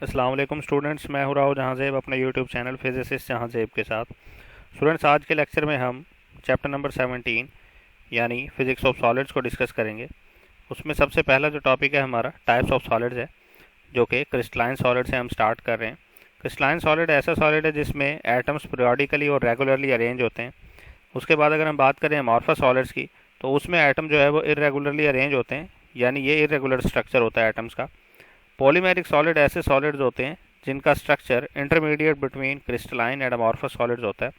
अस्सलाम वालेकुम स्टूडेंट्स, मैं हूं राव जहांजेब अपने यूट्यूब चैनल फिजिसिस्ट जहांजेब के साथ। स्टूडेंट्स, आज के लेक्चर में हम चैप्टर नंबर 17 यानी फिजिक्स ऑफ सॉलिड्स को डिस्कस करेंगे। उसमें सबसे पहला जो टॉपिक है हमारा टाइप्स ऑफ सॉलिड्स है, जो कि क्रिस्टलाइन सॉलिड से हम स्टार्ट कर रहे हैं। क्रिस्टलाइन सॉलिड ऐसा सॉलिड है जिसमें एटम्स पीरियोडिकली और रेगुलरली अरेंज होते हैं। उसके बाद अगर हम बात करें अमॉर्फस सॉलिड्स की, तो उसमें एटम जो है वो इरेगुलरली अरेंज होते हैं, यानी ये इरेगुलर स्ट्रक्चर होता है एटम्स का। पॉलीमेरिक सॉलिड ऐसे सॉलिड्स होते हैं जिनका structure intermediate between crystalline and amorphous solids होता है।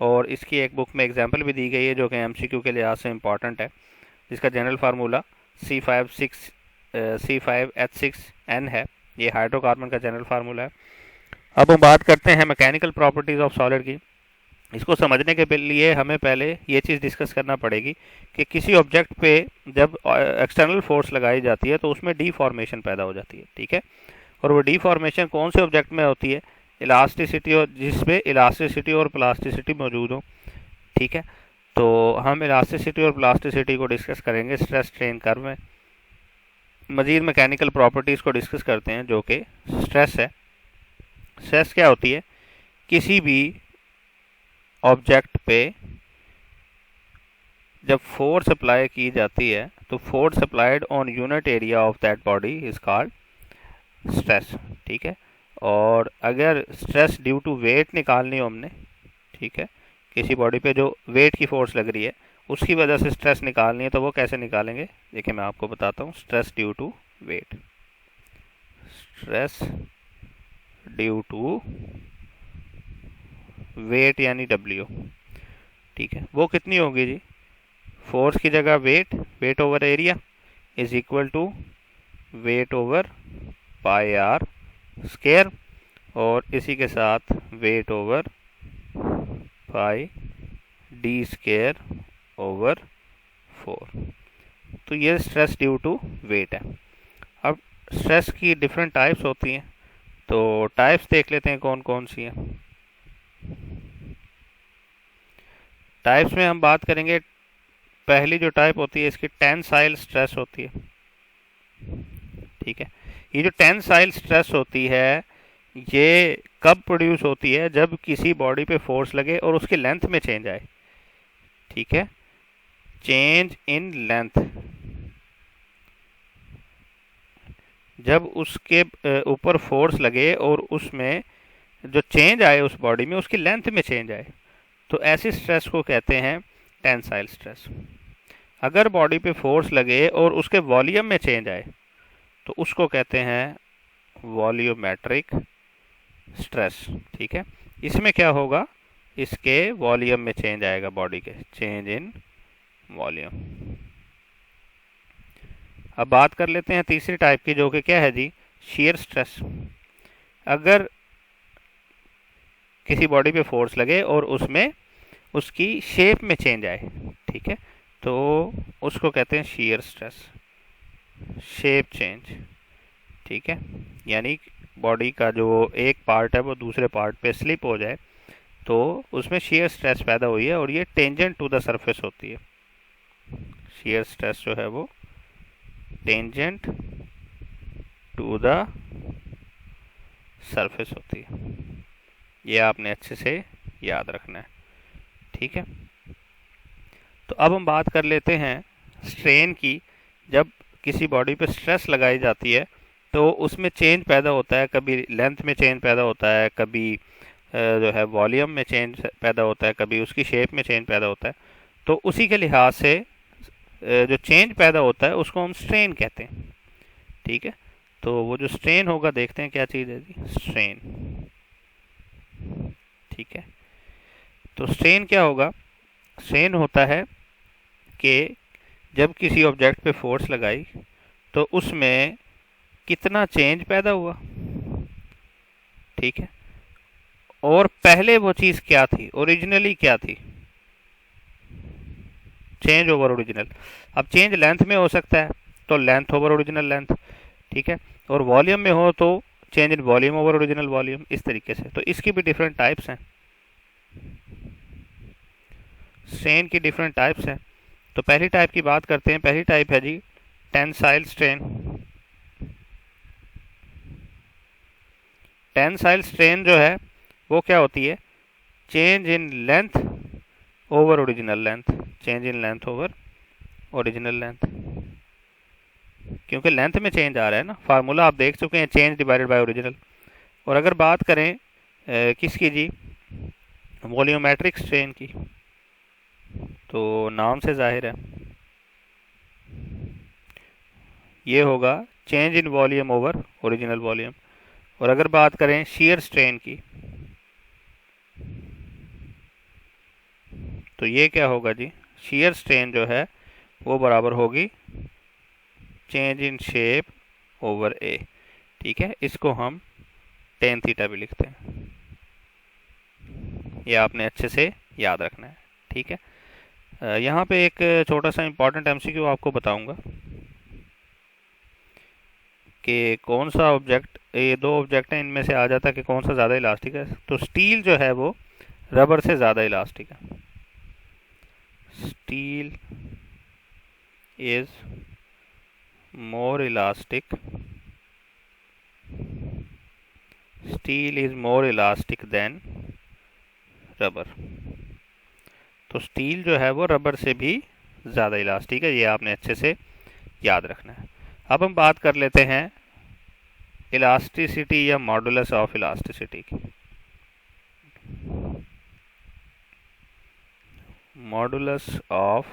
और इसकी एक बुक में एग्जांपल भी दी गई है जो कि एमसीक्यू के लिहाज से इंपॉर्टेंट है, जिसका जनरल फार्मूला C5H6N है। ये हाइड्रोकार्बन का जनरल फार्मूला है। अब हम बात करते हैं मैकेनिकल प्रॉपर्टीज ऑफ सॉलिड की। इसको समझने के लिए हमें पहले ये चीज़ डिस्कस करना पड़ेगी कि किसी ऑब्जेक्ट पे जब एक्सटर्नल फोर्स लगाई जाती है तो उसमें डीफॉर्मेशन पैदा हो जाती है, ठीक है। और वो डीफॉर्मेशन कौन से ऑब्जेक्ट में होती है? इलास्टिसिटी, और जिसपे इलास्टिसिटी और प्लास्टिसिटी मौजूद हो, ठीक है। तो हम इलास्टिसिटी और प्लास्टिसिटी को डिस्कस करेंगे स्ट्रेस स्ट्रेन कर्व में। मजीद मैकेनिकल प्रॉपर्टीज़ को डिस्कस करते हैं, जो कि स्ट्रेस है। स्ट्रेस क्या होती है? किसी भी ऑब्जेक्ट पे जब फोर्स अप्लाई की जाती है तो force applied on unit area of that body is called stress, ठीक है। और अगर स्ट्रेस ड्यू टू वेट निकालनी हो हमने, ठीक है, किसी बॉडी पे जो वेट की फोर्स लग रही है उसकी वजह से स्ट्रेस निकालनी है, तो वो कैसे निकालेंगे? देखिए मैं आपको बताता हूँ। Stress due to weight, stress due to weight यानी डब्ल्यू, ठीक है। वो कितनी होगी जी? फोर्स की जगह weight, weight over area is equal to weight over pi r square, और इसी के साथ weight over pi d square over 4। तो ये स्ट्रेस ड्यू टू वेट है। अब स्ट्रेस की डिफरेंट टाइप्स होती हैं, तो टाइप्स देख लेते हैं कौन कौन सी हैं। टाइप्स में हम बात करेंगे, पहली जो टाइप होती है इसकी टेंसाइल स्ट्रेस होती है, ठीक है। ये जो टेंसाइल स्ट्रेस होती है ये कब प्रोड्यूस होती है? जब किसी बॉडी पे फोर्स लगे और उसकी लेंथ में चेंज आए, ठीक है। चेंज इन लेंथ, जब उसके ऊपर फोर्स लगे और उसमें जो चेंज आए उस बॉडी में, उसकी लेंथ में चेंज आए, तो ऐसी स्ट्रेस को कहते हैं टेंसाइल स्ट्रेस। अगर बॉडी पे फोर्स लगे और उसके वॉल्यूम में चेंज आए तो उसको कहते हैं वॉल्यूमेट्रिक स्ट्रेस, ठीक है। इसमें क्या होगा? इसके वॉल्यूम में चेंज आएगा, बॉडी के चेंज इन वॉल्यूम। अब बात कर लेते हैं तीसरी टाइप की, जो कि क्या है जी? Shear stress. अगर किसी बॉडी पे फोर्स लगे और उसमें उसकी शेप में चेंज आए, ठीक है, तो उसको कहते हैं शियर स्ट्रेस, शेप चेंज, ठीक है। यानी बॉडी का जो एक पार्ट है वो दूसरे पार्ट पे स्लिप हो जाए, तो उसमें शियर स्ट्रेस पैदा हुई है, और ये टेंजेंट टू द सरफेस होती है। शियर स्ट्रेस जो है वो टेंजेंट टू द सरफेस होती है। ये आपने अच्छे से याद रखना है, ठीक है। तो अब हम बात कर लेते हैं स्ट्रेन की। जब किसी बॉडी पे स्ट्रेस लगाई जाती है तो उसमें चेंज पैदा होता है, कभी लेंथ में चेंज पैदा होता है, कभी जो है वॉल्यूम में चेंज पैदा होता है, कभी उसकी शेप में चेंज पैदा होता है। तो उसी के लिहाज से जो चेंज पैदा होता है उसको हम स्ट्रेन कहते हैं, ठीक है। तो वो जो स्ट्रेन होगा, देखते हैं क्या चीज़ है जी? स्ट्रेन, ठीक है। तो स्ट्रेन क्या होगा? स्ट्रेन होता है कि जब किसी ऑब्जेक्ट पे फोर्स लगाई तो उसमें कितना चेंज पैदा हुआ, ठीक है। और पहले वो चीज़ क्या थी, ओरिजिनली क्या थी? Change over original. अब चेंज लेंथ में हो सकता है तो लेंथ ओवर ओरिजिनल लेंथ, ठीक है। और वॉल्यूम में हो तो change in volume over original volume, इस तरीके से। तो इसकी भी डिफरेंट टाइप्स हैं, स्ट्रेन की डिफरेंट टाइप्स हैं। तो पहली टाइप की बात करते हैं। पहली टाइप है जी टेंसाइल स्ट्रेन। टेंसाइल स्ट्रेन जो है वो क्या होती है, change in length over original length, change in length over original length, क्योंकि लेंथ में चेंज आ रहा है ना। फार्मूला आप देख चुके हैं, चेंज डिवाइडेड बाय ओरिजिनल। और अगर बात करें किसकी जी, वॉल्यूमेट्रिक स्ट्रेन की, तो नाम से जाहिर है ये होगा change in volume over original volume. और अगर बात करें शियर स्ट्रेन की, तो ये क्या होगा जी, शियर स्ट्रेन जो है वो बराबर होगी चेंज इन शेप ओवर ए। ठीक है, इसको हम टेन थीटा भी लिखते हैं, ये आपने अच्छे से याद रखना है। ठीक है, यहाँ पे एक छोटा सा इंपॉर्टेंट एमसीक्यू आपको बताऊंगा कि कौन सा ऑब्जेक्ट, ये दो ऑब्जेक्ट हैं, इनमें से आ जाता है कि कौन सा ज़्यादा इलास्टिक है। तो स्टील जो है वो रबर से ज़्यादा इलास्टिक है। Steel is more elastic, steel is more elastic than rubber. तो स्टील जो है वो रबर से भी ज़्यादा इलास्टिक है, ये आपने अच्छे से याद रखना है। अब हम बात कर लेते हैं इलास्टिसिटी या मॉडुलस ऑफ इलास्टिसिटी की। मॉडुलस ऑफ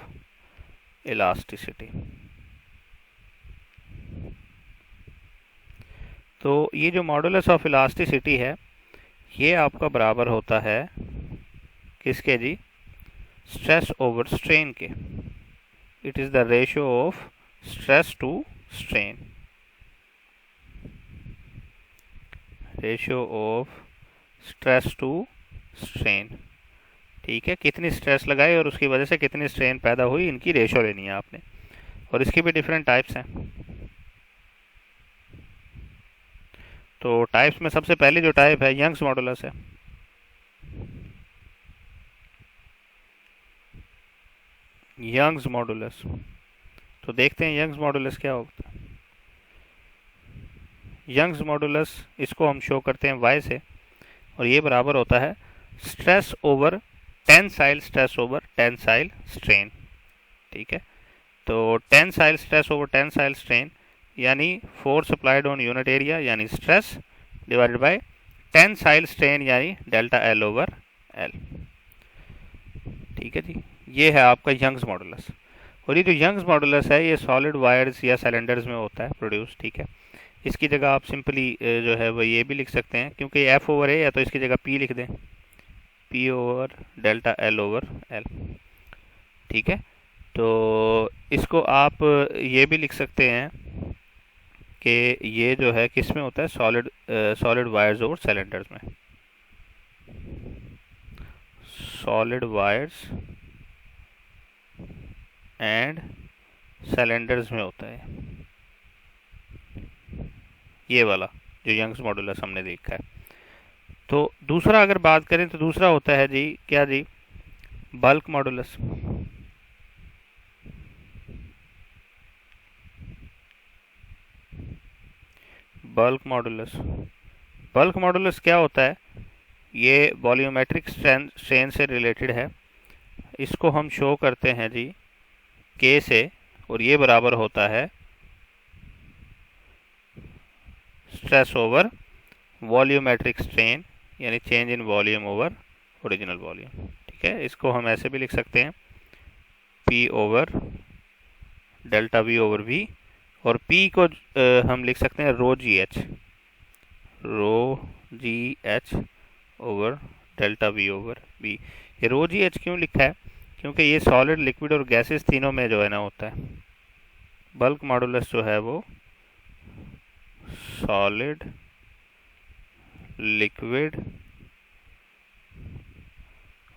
इलास्टिसिटी, तो ये जो मॉडुलस ऑफ इलास्टिसिटी है ये आपका बराबर होता है किसके जी, स्ट्रेस ओवर स्ट्रेन के। It is the ratio of stress to strain, ratio of stress to strain. ठीक है, कितनी स्ट्रेस लगाई और उसकी वजह से कितनी स्ट्रेन पैदा हुई, इनकी रेशियो लेनी है आपने। और इसकी भी डिफरेंट टाइप्स हैं। तो टाइप्स में सबसे पहली जो टाइप है यंग्स मॉडुलस है। यंग्स मॉडुलस, तो देखते हैं यंग्स मॉडुलस क्या होता है। यंग्स मॉडुलस इसको हम शो करते हैं y से, और ये बराबर होता है stress over tensile stress over tensile strain. ठीक है, तो tensile stress over tensile strain यानी force applied on unit area यानी stress divided by tensile strain यानी डेल्टा एल ओवर एल। ठीक है जी, ये है आपका यंग्स मॉडुलस। और ये जो यंग्स मॉडुलस है ये सॉलिड वायर्स या सिलेंडर्स में होता है प्रोड्यूस। ठीक है, इसकी जगह आप सिंपली जो है वो ये भी लिख सकते हैं, क्योंकि एफ ओवर ए है तो इसकी जगह पी लिख दें, P over delta L over L. ठीक है, तो इसको आप ये भी लिख सकते हैं कि ये जो है किस में होता है, सॉलिड वायर्स और सिलेंडर्स में, सॉलिड वायर्स एंड सिलेंडर्स में होता है ये वाला जो यंग्स मॉडुलस हमने देखा है। तो दूसरा अगर बात करें तो दूसरा होता है जी क्या जी, bulk modulus. Bulk modulus, bulk modulus क्या होता है, ये वॉल्यूमेट्रिक स्ट्रेन से रिलेटेड है। इसको हम शो करते हैं जी के से, और ये बराबर होता है स्ट्रेस ओवर वॉल्यूमेट्रिक स्ट्रेन यानी change in volume over original volume. ठीक है, इसको हम ऐसे भी लिख सकते हैं P over delta V over V, और P को हम लिख सकते हैं rho g h over delta V over V। ये रो जी एच क्यों लिखा है, क्योंकि ये सॉलिड लिक्विड और गैसेस तीनों में जो है ना होता है। बल्क मॉडुलस जो है वो सॉलिड लिक्विड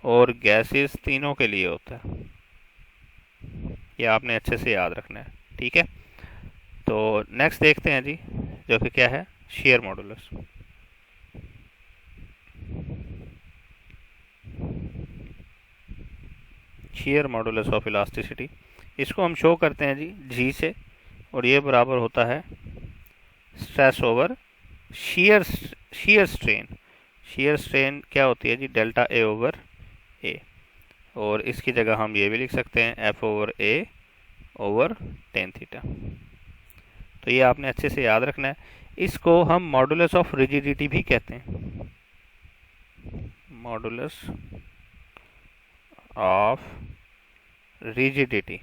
और गैसेस तीनों के लिए होता है, ये आपने अच्छे से याद रखना है। ठीक है, तो नेक्स्ट देखते हैं जी जो कि क्या है, share modulus. Share modulus of elasticity, इसको हम शो करते हैं जी जी से, और ये बराबर होता है स्ट्रेस ओवर शेयर स्ट्रेन क्या होती है जी, डेल्टा ए ओवर ए, और इसकी जगह हम ये भी लिख सकते हैं एफ ओवर ए ओवर टेन थीटा। तो ये आपने अच्छे से याद रखना है। इसको हम मॉडुलस ऑफ रिजिडिटी भी कहते हैं, मॉडुलस ऑफ रिजिडिटी,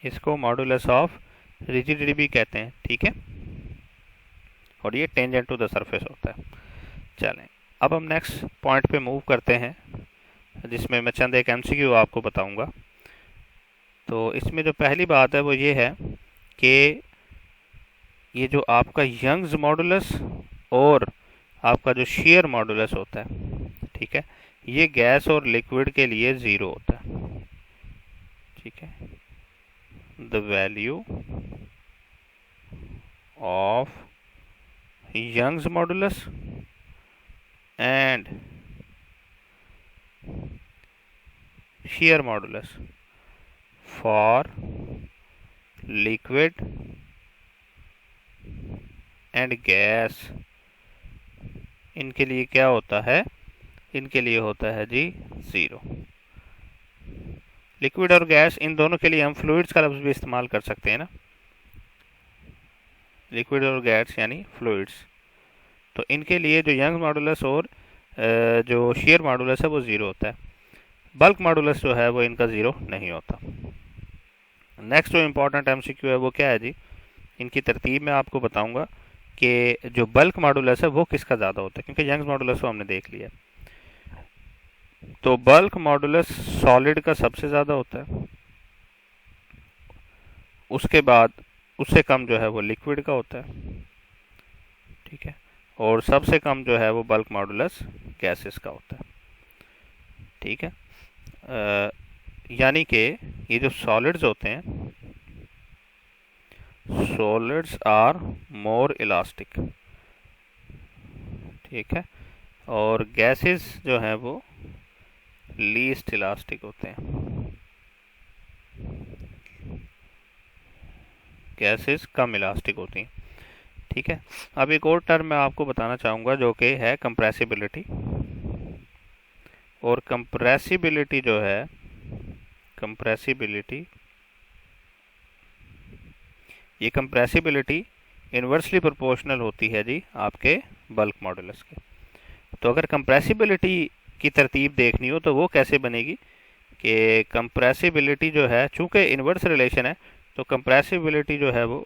इसको मॉडुलस ऑफ रिजिडिटी भी कहते हैं, ठीक है। और ये टेंजेंट टू द सरफेस होता है। चलें, अब हम नेक्स्ट पॉइंट पे मूव करते हैं, जिसमें मैं चंद एक एमसीक्यू आपको बताऊंगा। तो इसमें जो पहली बात है वो ये है कि ये जो आपका यंग्स मॉडुलस और आपका जो शेयर मॉडुलस होता है, ठीक है, ये गैस और लिक्विड के लिए 0 होता है, ठीक है। The value of Young's modulus and shear modulus for liquid and gas, इनके लिए क्या होता है, इनके लिए होता है जी 0। लिक्विड और गैस, इन दोनों के लिए हम फ्लूइड्स का लफ्ज़ भी इस्तेमाल कर सकते हैं ना, लिक्विड और गैस यानी फ्लूइड्स। तो इनके लिए जो यंग मॉडुलस और जो शेयर मॉडुलस है वो 0 होता है। बल्क मॉडुलस जो है वो इनका 0 नहीं होता। नेक्स्ट जो इम्पोर्टेंट एमसीक्यू है वो क्या है जी, इनकी तरतीब मैं आपको बताऊंगा कि जो बल्क मॉडुलस है वो किसका ज़्यादा होता है, क्योंकि यंग्स मॉडुलस को हमने देख लिया। तो बल्क मॉडुलस सॉलिड का सबसे ज़्यादा होता है, उसके बाद उससे कम जो है वो लिक्विड का होता है, ठीक है, और सबसे कम जो है वो बल्क मॉडुलस गैसेस का होता है, ठीक है। यानी कि ये जो सॉलिड्स होते हैं, सॉलिड्स आर मोर इलास्टिक, ठीक है, और गैसेस जो हैं वो लीस्ट इलास्टिक होते हैं, गैसेस कम इलास्टिक होती हैं, ठीक है। अब एक और टर्म मैं आपको बताना चाहूँगा जो कि है कंप्रेसिबिलिटी। और कंप्रेसिबिलिटी जो है, कंप्रेसिबिलिटी, ये कंप्रेसिबिलिटी इन्वर्सली प्रोपोर्शनल होती है जी आपके बल्क मॉडुलस के। तो अगर कंप्रेसिबिलिटी की तरतीब देखनी हो तो वो कैसे बनेगी कि कंप्रेसिबिलिटी जो है, चूंकि इन्वर्स रिलेशन है, तो कंप्रेसिबिलिटी जो है वो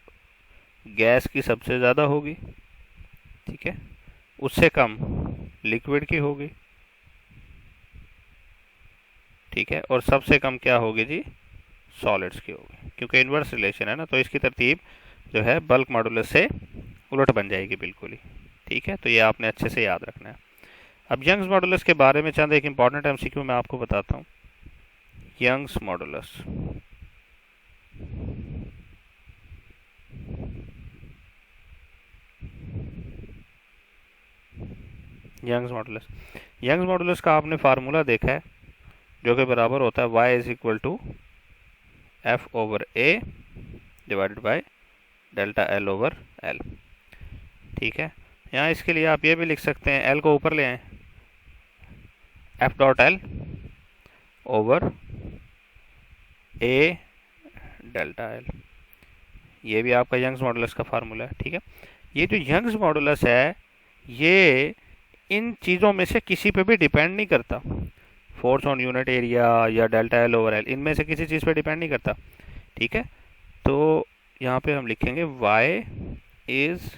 गैस की सबसे ज़्यादा होगी, ठीक है, उससे कम लिक्विड की होगी, ठीक है, और सबसे कम क्या होगी जी, सॉलिड्स की होगी, क्योंकि इन्वर्स रिलेशन है ना। तो इसकी तरतीब जो है बल्क मॉडुलस से उलट बन जाएगी बिल्कुल ही, ठीक है। तो ये आपने अच्छे से याद रखना है। अब यंग्स मॉडुलस के बारे में चंद एक इम्पॉर्टेंट एमसीक्यू मैं आपको बताता हूँ। यंग्स मॉडुलस, यंग्स मॉडुलस का आपने फार्मूला देखा है, जो कि बराबर होता है y is equal to F over A divided by delta L over L, ठीक है। यहाँ इसके लिए आप ये भी लिख सकते हैं, एल को ऊपर ले आए, एफ डॉट एल ओवर ए डेल्टा एल, ये भी आपका यंग्स मॉडुलस का फार्मूला है, ठीक है। ये जो यंग्स मॉडुलस है ये इन चीज़ों में से किसी पे भी डिपेंड नहीं करता, फोर्स ऑन यूनिट एरिया या डेल्टा एल ओवर एल, इनमें से किसी चीज़ पे डिपेंड नहीं करता, ठीक है। तो यहाँ पे हम लिखेंगे y is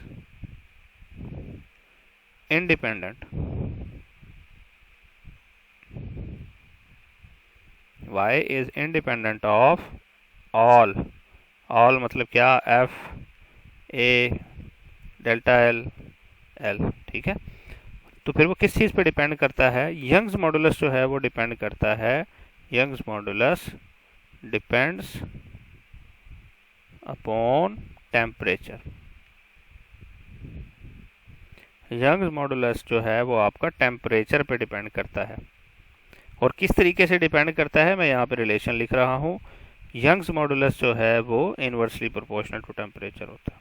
independent, y is independent of all, all मतलब क्या, F A delta L L, ठीक है। तो फिर वो किस चीज़ पे डिपेंड करता है, यंग्स मॉडुलस जो है वो डिपेंड करता है, Young's modulus depends upon temperature. Young's modulus जो है वो आपका टेम्परेचर पे डिपेंड करता है। और किस तरीके से डिपेंड करता है, मैं यहाँ पे रिलेशन लिख रहा हूँ। यंग्स मॉडुलस जो है वो इन्वर्सली प्रोपोर्शनल टू टेम्परेचर होता है,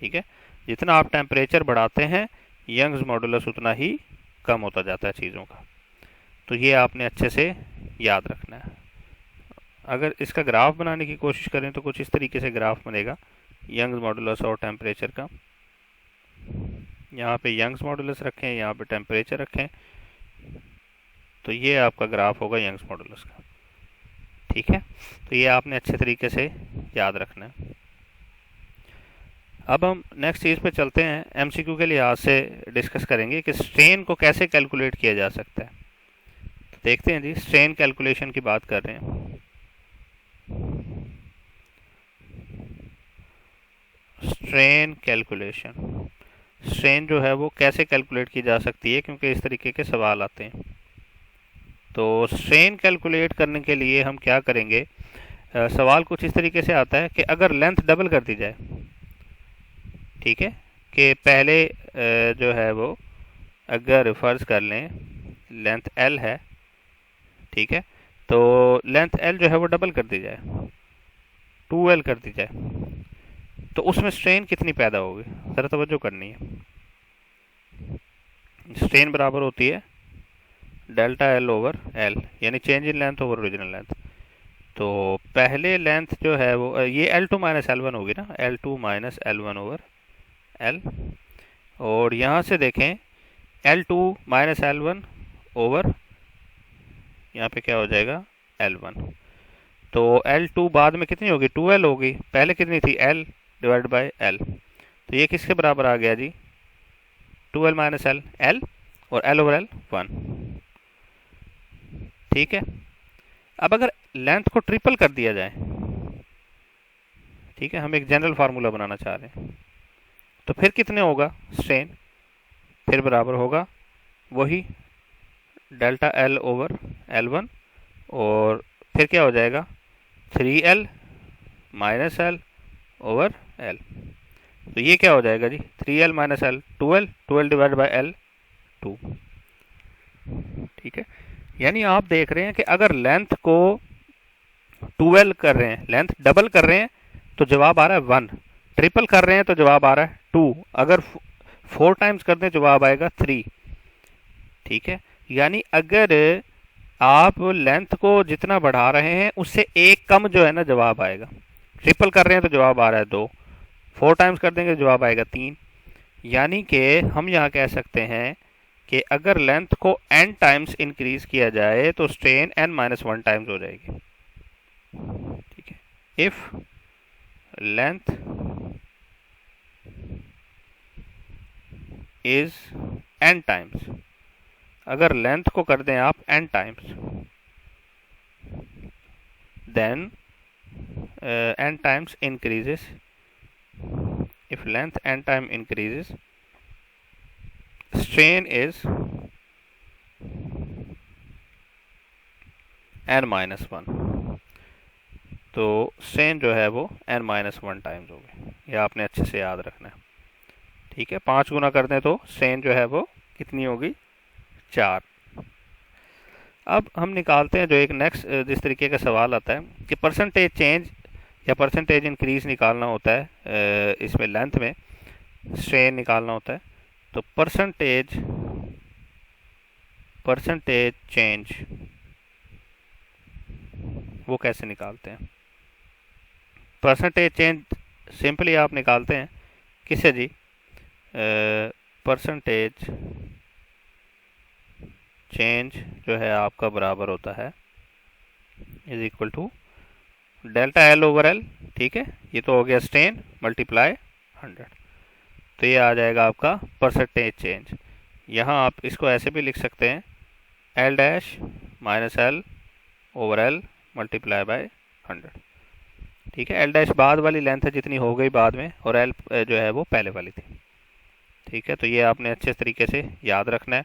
ठीक है, जितना आप टेम्परेचर बढ़ाते हैं यंग्स मॉडुलस उतना ही कम होता जाता है चीज़ों का। तो ये आपने अच्छे से याद रखना है। अगर इसका ग्राफ बनाने की कोशिश करें तो कुछ इस तरीके से ग्राफ बनेगा यंग्स मॉडुलस और टेम्परेचर का। यहाँ पे यंग्स मॉडुलस रखें, यहाँ पे टेम्परेचर रखें, तो ये आपका ग्राफ होगा यंग्स मॉडुलस का। ठीक है, तो ये आपने अच्छे तरीके से याद रखना है। अब हम नेक्स्ट चीज़ पे चलते हैं, एमसीक्यू के लिहाज से डिस्कस करेंगे कि स्ट्रेन को कैसे कैलकुलेट किया जा सकता है। तो देखते हैं जी, स्ट्रेन कैलकुलेशन की बात कर रहे हैं। स्ट्रेन कैलकुलेशन, स्ट्रेन जो है वो कैसे कैलकुलेट की जा सकती है, क्योंकि इस तरीके के सवाल आते हैं। तो स्ट्रेन कैलकुलेट करने के लिए हम क्या करेंगे, सवाल कुछ इस तरीके से आता है कि अगर लेंथ डबल कर दी जाए, ठीक है, कि पहले जो है वो अगर फ़र्ज़ कर लें लेंथ L है, ठीक है, तो लेंथ L जो है वो डबल कर दी जाए, 2L कर दी जाए, तो उसमें स्ट्रेन कितनी पैदा होगी, ज़रा तवज्जो करनी है। स्ट्रेन बराबर होती है डेल्टा L ओवर L, यानी change in length over original length. तो पहले लेंथ जो है वो ये L2 माइनस L1 होगी ना, L2 minus L1 over L, और यहाँ से देखें L2 माइनस L1 ओवर, यहाँ पे क्या हो जाएगा L1। तो L2 बाद में कितनी होगी, 2L होगी, पहले कितनी थी L डिवाइड बाय L। तो ये किसके बराबर आ गया जी, 2L माइनस L, L और L ओवर L 1। ठीक है, अब अगर लेंथ को ट्रिपल कर दिया जाए, ठीक है, हम एक जनरल फार्मूला बनाना चाह रहे हैं, तो फिर कितने होगा स्ट्रेन, फिर बराबर होगा वही डेल्टा L ओवर L1, और फिर क्या हो जाएगा 3L minus L over L। तो ये क्या हो जाएगा जी, 3L minus L 2L, 2L divide by L 2। ठीक है, यानी आप देख रहे हैं कि अगर लेंथ को 2L कर रहे हैं, लेंथ डबल कर रहे हैं तो जवाब आ रहा है 1, ट्रिपल कर रहे हैं तो जवाब आ रहा है 2, अगर 4 टाइम्स कर दें जवाब आएगा 3। ठीक है, यानी अगर आप लेंथ को जितना बढ़ा रहे हैं उससे एक कम जो है ना जवाब आएगा। ट्रिपल कर रहे हैं तो जवाब आ रहा है 2, 4 टाइम्स कर देंगे जवाब आएगा 3। यानी कि हम यहाँ कह सकते हैं कि अगर लेंथ को n टाइम्स इंक्रीज किया जाए तो स्ट्रेन n-1 टाइम्स हो जाएगी। ठीक है, if length is n times, अगर लेंथ को कर दें आप n times, then n times increases, if length n time increases, strain is n-1। तो स्ट्रेन जो है वो n-1 टाइम्स होगी, ये आपने अच्छे से याद रखना है। ठीक है, 5 गुना कर दें तो स्ट्रेन जो है वो कितनी होगी, 4। अब हम निकालते हैं जो एक नेक्स्ट जिस तरीके का सवाल आता है कि परसेंटेज चेंज या परसेंटेज इंक्रीज निकालना होता है, इसमें लेंथ में स्ट्रेन निकालना होता है। तो परसेंटेज चेंज वो कैसे निकालते हैं, परसेंटेज चेंज सिंपली आप निकालते हैं किससे जी, परसेंटेज चेंज जो है आपका बराबर होता है is equal to delta L over L। ठीक है, ये तो हो गया स्ट्रेन मल्टीप्लाई 100, तो ये आ जाएगा आपका परसेंटेज चेंज। यहाँ आप इसको ऐसे भी लिख सकते हैं L dash minus L over L multiply by 100। ठीक है, L डैश बाद वाली लेंथ है जितनी हो गई बाद में, और L जो है वो पहले वाली थी। ठीक है, तो ये आपने अच्छे तरीके से याद रखना है।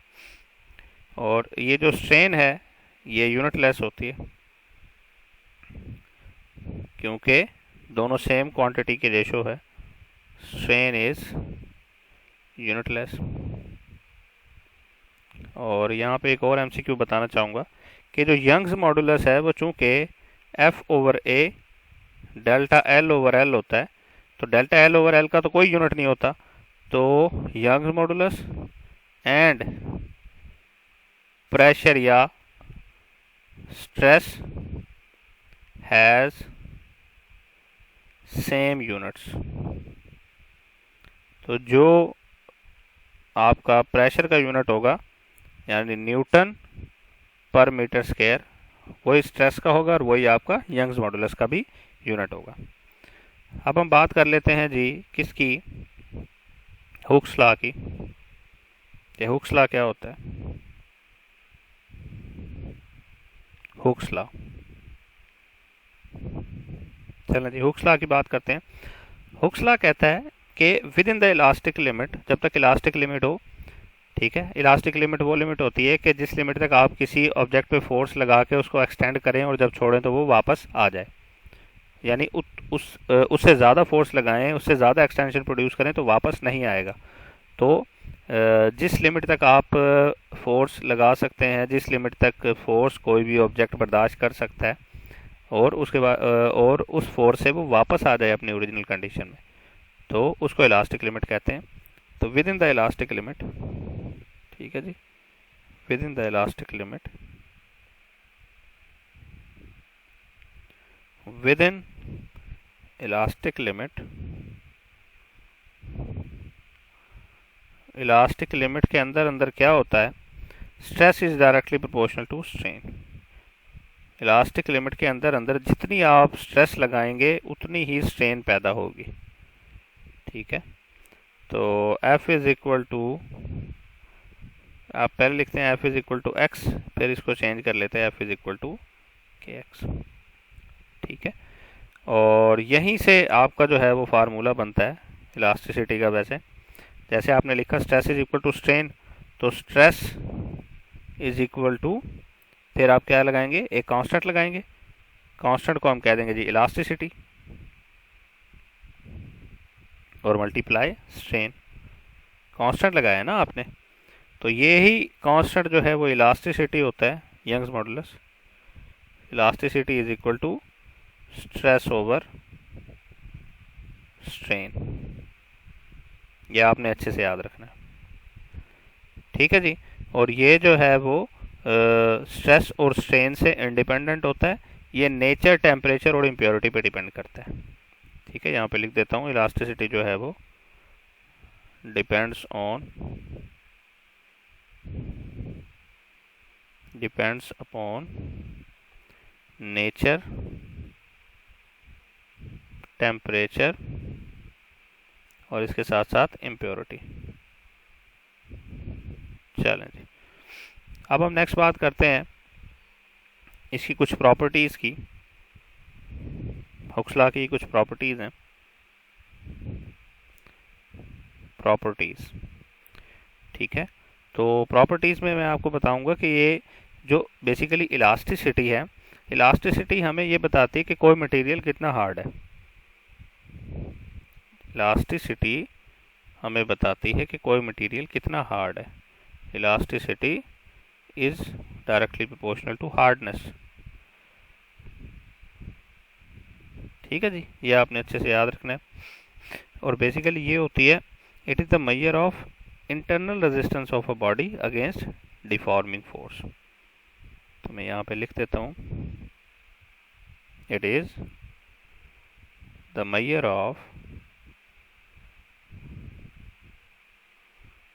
और ये जो स्ट्रेन है ये यूनिटलेस होती है, क्योंकि दोनों सेम क्वांटिटी के रेशो है। Strain is unitless. और यहाँ पे एक और एमसीक्यू बताना चाहूँगा कि जो यंग्स मॉडुलस है वो चूँकि F over A delta L over L होता है, तो डेल्टा एल ओवर एल का तो कोई यूनिट नहीं होता, तो यंग्स मॉडुलस एंड प्रेशर या स्ट्रेस हैज सेम यूनिट्स। तो जो आपका प्रेशर का यूनिट होगा यानी न्यूटन पर मीटर स्क्वायर, वही स्ट्रेस का होगा और वही आपका यंग्स मॉडुलस का भी यूनिट होगा। अब हम बात कर लेते हैं जी किसकी, हुक्स लॉ की। ये हुक्स लॉ क्या होता है? हुक्स लॉ, चलें जी हुक्स लॉ की बात करते हैं। हुक्स लॉ कहता है कि with in the elastic limit, जब तक इलास्टिक लिमिट हो, ठीक है, इलास्टिक लिमिट वो लिमिट होती है कि जिस लिमिट तक आप किसी ऑब्जेक्ट पे फोर्स लगा के उसको एक्सटेंड करें और जब छोड़ें तो वो वापस आ जाए, यानी उससे ज़्यादा फोर्स लगाएं, उससे ज़्यादा एक्सटेंशन प्रोड्यूस करें तो वापस नहीं आएगा। तो जिस लिमिट तक आप फोर्स लगा सकते हैं, जिस लिमिट तक फोर्स कोई भी ऑब्जेक्ट बर्दाश्त कर सकता है और उसके बाद और उस फोर्स से वो वापस आ जाए अपनी ओरिजिनल कंडीशन में, तो उसको इलास्टिक लिमिट कहते हैं। तो within the elastic limit, ठीक है जी, within the elastic limit, within elastic limit, elastic limit के अंदर अंदर क्या होता है, stress is directly proportional to strain. Elastic limit के अंदर अंदर जितनी आप स्ट्रेस लगाएंगे उतनी ही स्ट्रेन पैदा होगी, ठीक है। तो F इज इक्वल टू, आप पहले लिखते हैं F is equal to x, फिर इसको चेंज कर लेते हैं F is equal to k x, ठीक है। और यहीं से आपका जो है वो फार्मूला बनता है इलास्टिसिटी का। वैसे जैसे आपने लिखा stress is equal to strain, तो स्ट्रेस इज इक्वल टू, फिर आप क्या लगाएंगे, एक कांस्टेंट लगाएंगे, कांस्टेंट को हम कह देंगे जी इलास्टिसिटी, और मल्टीप्लाई स्ट्रेन। कांस्टेंट लगाया ना आपने, तो ये ही कांस्टेंट जो है वो इलास्टिसिटी होता है, Young's modulus. Elasticity is equal to stress over strain, ये आपने अच्छे से याद रखना है, ठीक है जी। और ये जो है वो स्ट्रेस और स्ट्रेन से इंडिपेंडेंट होता है, ये नेचर, टेम्परेचर और इम्प्योरिटी पे डिपेंड करता है, ठीक है। यहाँ पे लिख देता हूँ इलास्टिसिटी जो है वो डिपेंड्स अपॉन नेचर, टेम्परेचर और इसके साथ साथ इम्प्योरिटी। चलें जी, अब हम नेक्स्ट बात करते हैं इसकी कुछ प्रॉपर्टीज़ की। हुक्स लॉ की कुछ प्रॉपर्टीज़ हैं, प्रॉपर्टीज़, ठीक है। तो प्रॉपर्टीज़ में मैं आपको बताऊंगा कि ये जो बेसिकली इलास्टिसिटी है, इलास्टिसिटी हमें ये बताती है कि कोई मटेरियल कितना हार्ड है। इलास्टिसिटी हमें बताती है कि कोई मटेरियल कितना हार्ड है। Elasticity is directly proportional to hardness, ठीक है जी, ये आपने अच्छे से याद रखना है। और बेसिकली ये होती है, it is the measure of internal resistance of a body against deforming force. तो मैं यहाँ पे लिख देता हूँ, it is the measure of,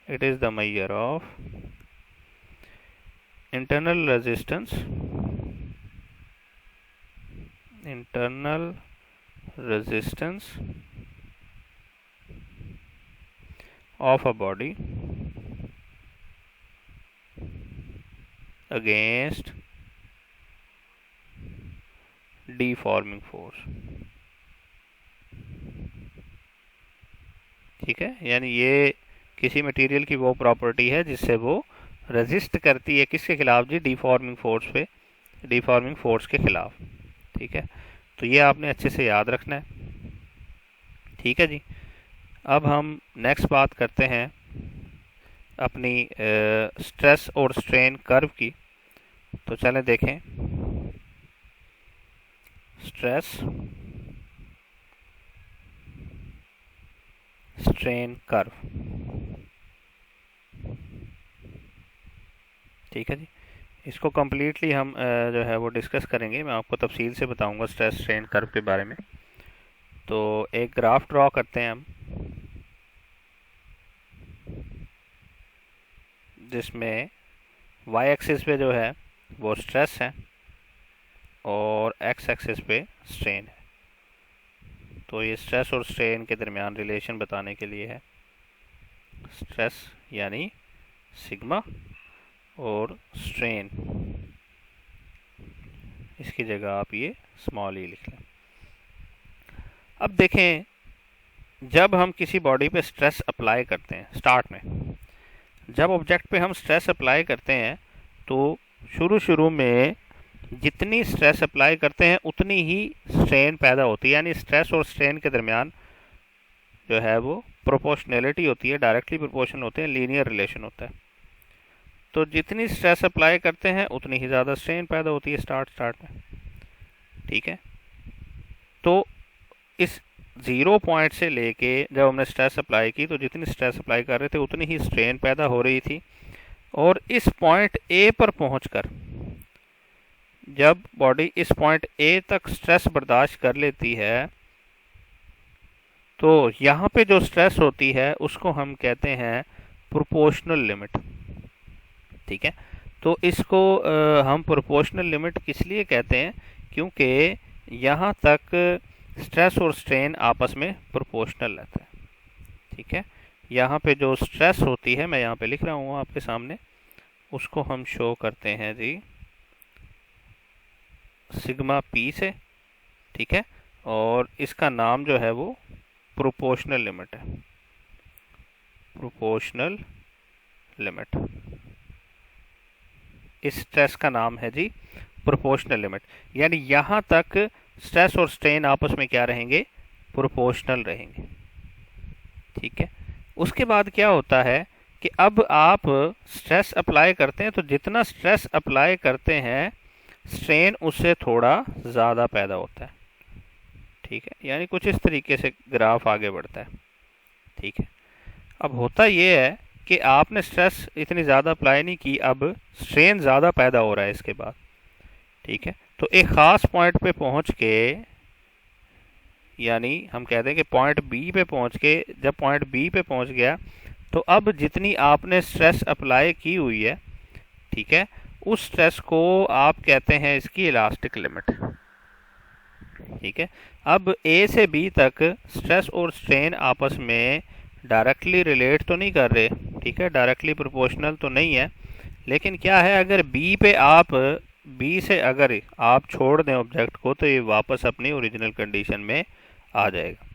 it is the measure of internal resistance of a body against deforming force, ठीक है। यानी ये किसी मटेरियल की वो प्रॉपर्टी है जिससे वो रेजिस्ट करती है किसके खिलाफ जी, डिफॉर्मिंग फोर्स पे, डिफॉर्मिंग फोर्स के खिलाफ, ठीक है। तो ये आपने अच्छे से याद रखना है, ठीक है जी। अब हम नेक्स्ट बात करते हैं अपनी स्ट्रेस और स्ट्रेन कर्व की। तो चलें देखें, स्ट्रेस स्ट्रेन कर्व। ठीक है जी, इसको कम्प्लीटली हम जो है वो डिस्कस करेंगे। मैं आपको तफसील से बताऊंगा स्ट्रेस स्ट्रेन कर्व के बारे में। तो एक ग्राफ ड्रॉ करते हैं हम, जिसमें वाई एक्सिस पे जो है वो स्ट्रेस है और एक्स एक्सिस पे स्ट्रेन है। तो ये स्ट्रेस और स्ट्रेन के दरमियान रिलेशन बताने के लिए है। स्ट्रेस यानी सिग्मा और स्ट्रेन, इसकी जगह आप ये स्मॉल ई लिख लें। अब देखें, जब हम किसी बॉडी पे स्ट्रेस अप्लाई करते हैं, स्टार्ट में जब ऑब्जेक्ट पे हम स्ट्रेस अप्लाई करते हैं तो शुरू में जितनी स्ट्रेस अप्लाई करते हैं उतनी ही स्ट्रेन पैदा होती है। यानी स्ट्रेस और स्ट्रेन के दरमियान जो है वो प्रोपोर्शनैलिटी होती है, डायरेक्टली प्रोपोर्शनल होते हैं, लीनियर रिलेशन होता है। तो जितनी स्ट्रेस अप्लाई करते हैं उतनी ही ज़्यादा स्ट्रेन पैदा होती है स्टार्ट में। ठीक है, तो इस 0 पॉइंट से लेके जब हमने स्ट्रेस अप्लाई की तो जितनी स्ट्रेस अप्लाई कर रहे थे उतनी ही स्ट्रेन पैदा हो रही थी। और इस पॉइंट ए पर पहुंचकर जब बॉडी इस पॉइंट ए तक स्ट्रेस बर्दाश्त कर लेती है तो यहाँ पे जो स्ट्रेस होती है उसको हम कहते हैं प्रोपोर्शनल लिमिट। ठीक है, तो इसको हम प्रोपोर्शनल लिमिट किस लिए कहते हैं, क्योंकि यहाँ तक स्ट्रेस और स्ट्रेन आपस में प्रोपोर्शनल रहता है। ठीक है, यहाँ पे जो स्ट्रेस होती है, मैं यहाँ पे लिख रहा हूँ आपके सामने, उसको हम शो करते हैं जी सिग्मा पी से। ठीक है, और इसका नाम जो है वो प्रोपोर्शनल लिमिट है। प्रोपोर्शनल लिमिट, इस स्ट्रेस का नाम है जी प्रोपोर्शनल लिमिट। यानी यहाँ तक स्ट्रेस और स्ट्रेन आपस में क्या रहेंगे, प्रोपोर्शनल रहेंगे। ठीक है, उसके बाद क्या होता है कि अब आप स्ट्रेस अप्लाई करते हैं तो जितना स्ट्रेस अप्लाई करते हैं स्ट्रेन उससे थोड़ा ज़्यादा पैदा होता है। ठीक है, यानी कुछ इस तरीके से ग्राफ आगे बढ़ता है। ठीक है, अब होता ये है कि आपने स्ट्रेस इतनी ज़्यादा अप्लाई नहीं की, अब स्ट्रेन ज़्यादा पैदा हो रहा है इसके बाद। ठीक है, तो एक ख़ास पॉइंट पे पहुंच के, यानी हम कहते हैं कि पॉइंट बी पे पहुंच के, जब पॉइंट बी पे पहुंच गया तो अब जितनी आपने स्ट्रेस अप्लाई की हुई है, ठीक है, उस स्ट्रेस को आप कहते हैं इसकी इलास्टिक लिमिट। ठीक है, अब ए से बी तक स्ट्रेस और स्ट्रेन आपस में डायरेक्टली रिलेट तो नहीं कर रहे। ठीक है, डायरेक्टली प्रोपोर्शनल तो नहीं है, लेकिन क्या है, अगर बी पे आप बी से अगर आप छोड़ दें ऑब्जेक्ट को तो ये वापस अपनी ओरिजिनल कंडीशन में आ जाएगा।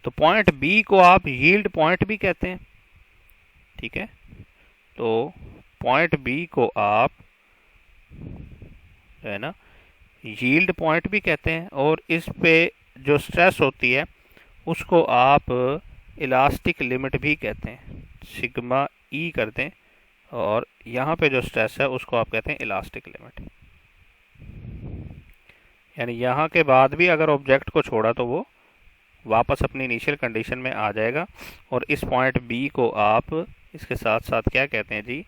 तो पॉइंट बी को आप यील्ड पॉइंट भी कहते हैं। ठीक है, तो पॉइंट बी को आप जो है ना यील्ड पॉइंट भी कहते हैं, और इस पे जो स्ट्रेस होती है उसको आप इलास्टिक लिमिट भी कहते हैं, सिग्मा ई करते हैं, और यहाँ पे जो स्ट्रेस है उसको आप कहते हैं इलास्टिक लिमिट। यानी यहाँ के बाद भी अगर ऑब्जेक्ट को छोड़ा तो वो वापस अपनी इनिशियल कंडीशन में आ जाएगा। और इस पॉइंट बी को आप इसके साथ साथ क्या कहते हैं जी,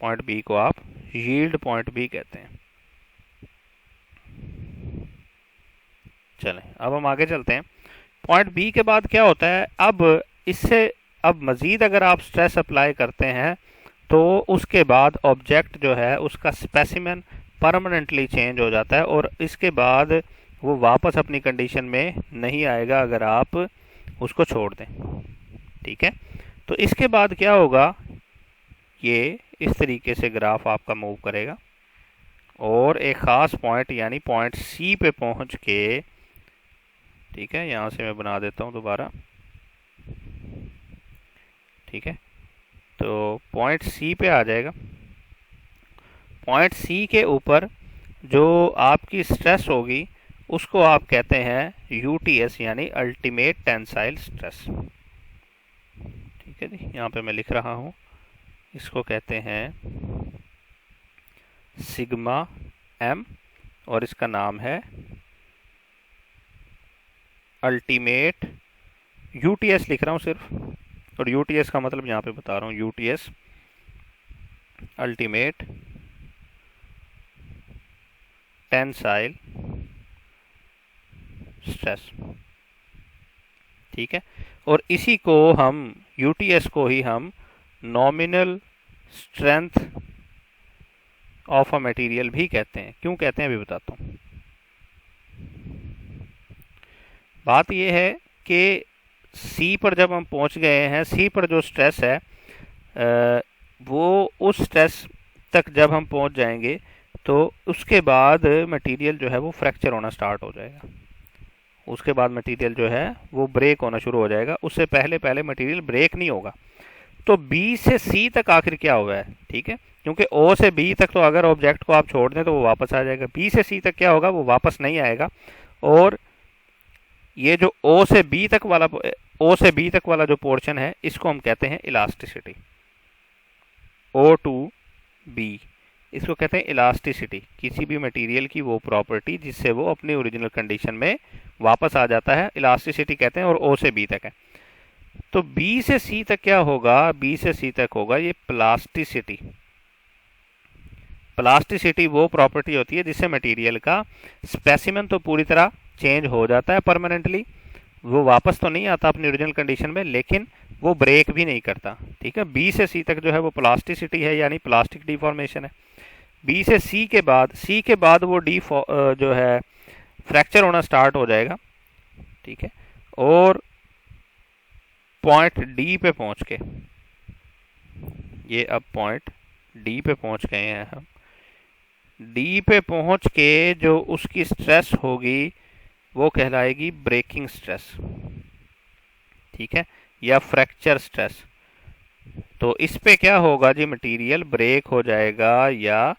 पॉइंट बी को आप यील्ड पॉइंट भी कहते हैं। चलें, अब हम आगे चलते हैं। पॉइंट बी के बाद क्या होता है, अब इससे अब मज़ीद अगर आप स्ट्रेस अप्लाई करते हैं तो उसके बाद ऑब्जेक्ट जो है उसका स्पेसिमेन परमानेंटली चेंज हो जाता है, और इसके बाद वो वापस अपनी कंडीशन में नहीं आएगा अगर आप उसको छोड़ दें। ठीक है, तो इसके बाद क्या होगा, ये इस तरीके से ग्राफ आपका मूव करेगा और एक ख़ास पॉइंट यानी पॉइंट सी पे पहुंच के, ठीक है, यहाँ से मैं बना देता हूँ दोबारा। ठीक है, तो पॉइंट सी पे आ जाएगा। पॉइंट सी के ऊपर जो आपकी स्ट्रेस होगी उसको आप कहते हैं यूटीएस यानी अल्टीमेट टेंसाइल स्ट्रेस। ठीक है जी, यहाँ पे मैं लिख रहा हूँ, इसको कहते हैं सिग्मा एम और इसका नाम है अल्टीमेट यूटीएस लिख रहा हूँ सिर्फ, और यूटीएस का मतलब यहाँ पे बता रहा हूँ, यूटीएस अल्टीमेट टेंसाइल स्ट्रेस। ठीक है, और इसी को हम यूटीएस को ही हम nominal strength of a material भी कहते हैं। क्यों कहते हैं अभी बताता हूँ। बात यह है कि सी पर जब हम पहुंच गए हैं, सी पर जो स्ट्रेस है वो उस स्ट्रेस तक जब हम पहुंच जाएंगे तो उसके बाद मटेरियल जो है वो फ्रैक्चर होना स्टार्ट हो जाएगा। उसके बाद मटेरियल जो है वो ब्रेक होना शुरू हो जाएगा। उससे पहले पहले मटेरियल ब्रेक नहीं होगा। तो बी से सी तक आखिर क्या हुआ है, ठीक है, क्योंकि ओ से बी तक तो अगर ऑब्जेक्ट को आप छोड़ दें तो वो वापस आ जाएगा। बी से सी तक क्या होगा, वो वापस नहीं आएगा। और ये जो ओ से बी तक वाला जो पोर्शन है, इसको हम कहते हैं इलास्टिसिटी। ओ टू बी, इसको कहते हैं इलास्टिसिटी। किसी भी मटेरियल की वो प्रॉपर्टी जिससे वो अपनी ओरिजिनल कंडीशन में वापस आ जाता है, इलास्टिसिटी कहते हैं। और ओ से बी तक है। तो बी से सी तक क्या होगा, बी से सी तक होगा ये प्लास्टिसिटी। प्लास्टिसिटी वो प्रॉपर्टी होती है जिससे मटेरियल का स्पेसिमेन तो पूरी तरह चेंज हो जाता है परमानेंटली, वो वापस तो नहीं आता अपनी ओरिजिनल कंडीशन में, लेकिन वो ब्रेक भी नहीं करता। ठीक है, बी से सी तक जो है वो प्लास्टिसिटी है, यानी प्लास्टिक डिफॉर्मेशन है। बी से सी के बाद वो जो है फ्रैक्चर होना स्टार्ट हो जाएगा। ठीक है, और पॉइंट डी पे पहुंच के, ये अब पॉइंट डी पे पहुंच गए हैं हम। डी पे पहुंच के जो उसकी स्ट्रेस होगी वो कहलाएगी ब्रेकिंग स्ट्रेस। ठीक है, या फ्रैक्चर स्ट्रेस। तो इस पे क्या होगा जी, मटेरियल ब्रेक हो जाएगा या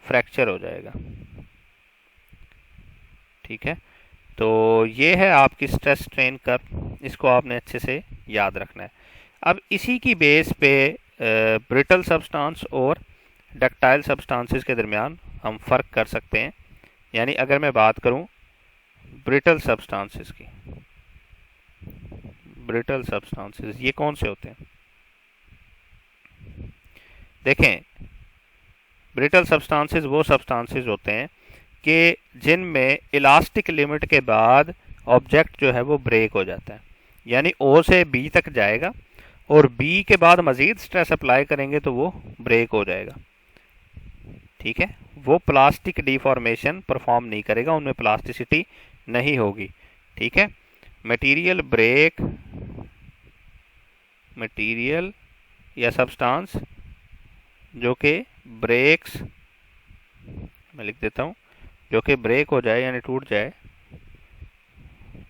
फ्रैक्चर हो जाएगा। ठीक है, तो ये है आपकी स्ट्रेस स्ट्रेन कर्व, इसको आपने अच्छे से याद रखना है। अब इसी की बेस पे ब्रिटल सब्सटेंस और डक्टाइल सब्सटेंसेस के दरमियान हम फ़र्क कर सकते हैं। यानी अगर मैं बात करूं ब्रिटल सब्सटेंसेस की, ब्रिटल सब्सटेंसेस ये कौन से होते हैं? देखें, ब्रिटल सब्सटेंसेस वो सब्सटेंसेस होते हैं कि जिनमें इलास्टिक लिमिट के बाद ऑब्जेक्ट जो है वो ब्रेक हो जाता है। यानी ओ से बी तक जाएगा और बी के बाद मज़ीद स्ट्रेस अप्लाई करेंगे तो वो ब्रेक हो जाएगा। ठीक है, वो प्लास्टिक डिफॉर्मेशन परफॉर्म नहीं करेगा, उनमें प्लास्टिसिटी नहीं होगी। ठीक है, मटेरियल या सब्सटेंस जो कि ब्रेक्स, मैं लिख देता हूँ, जो कि ब्रेक हो जाए यानी टूट जाए,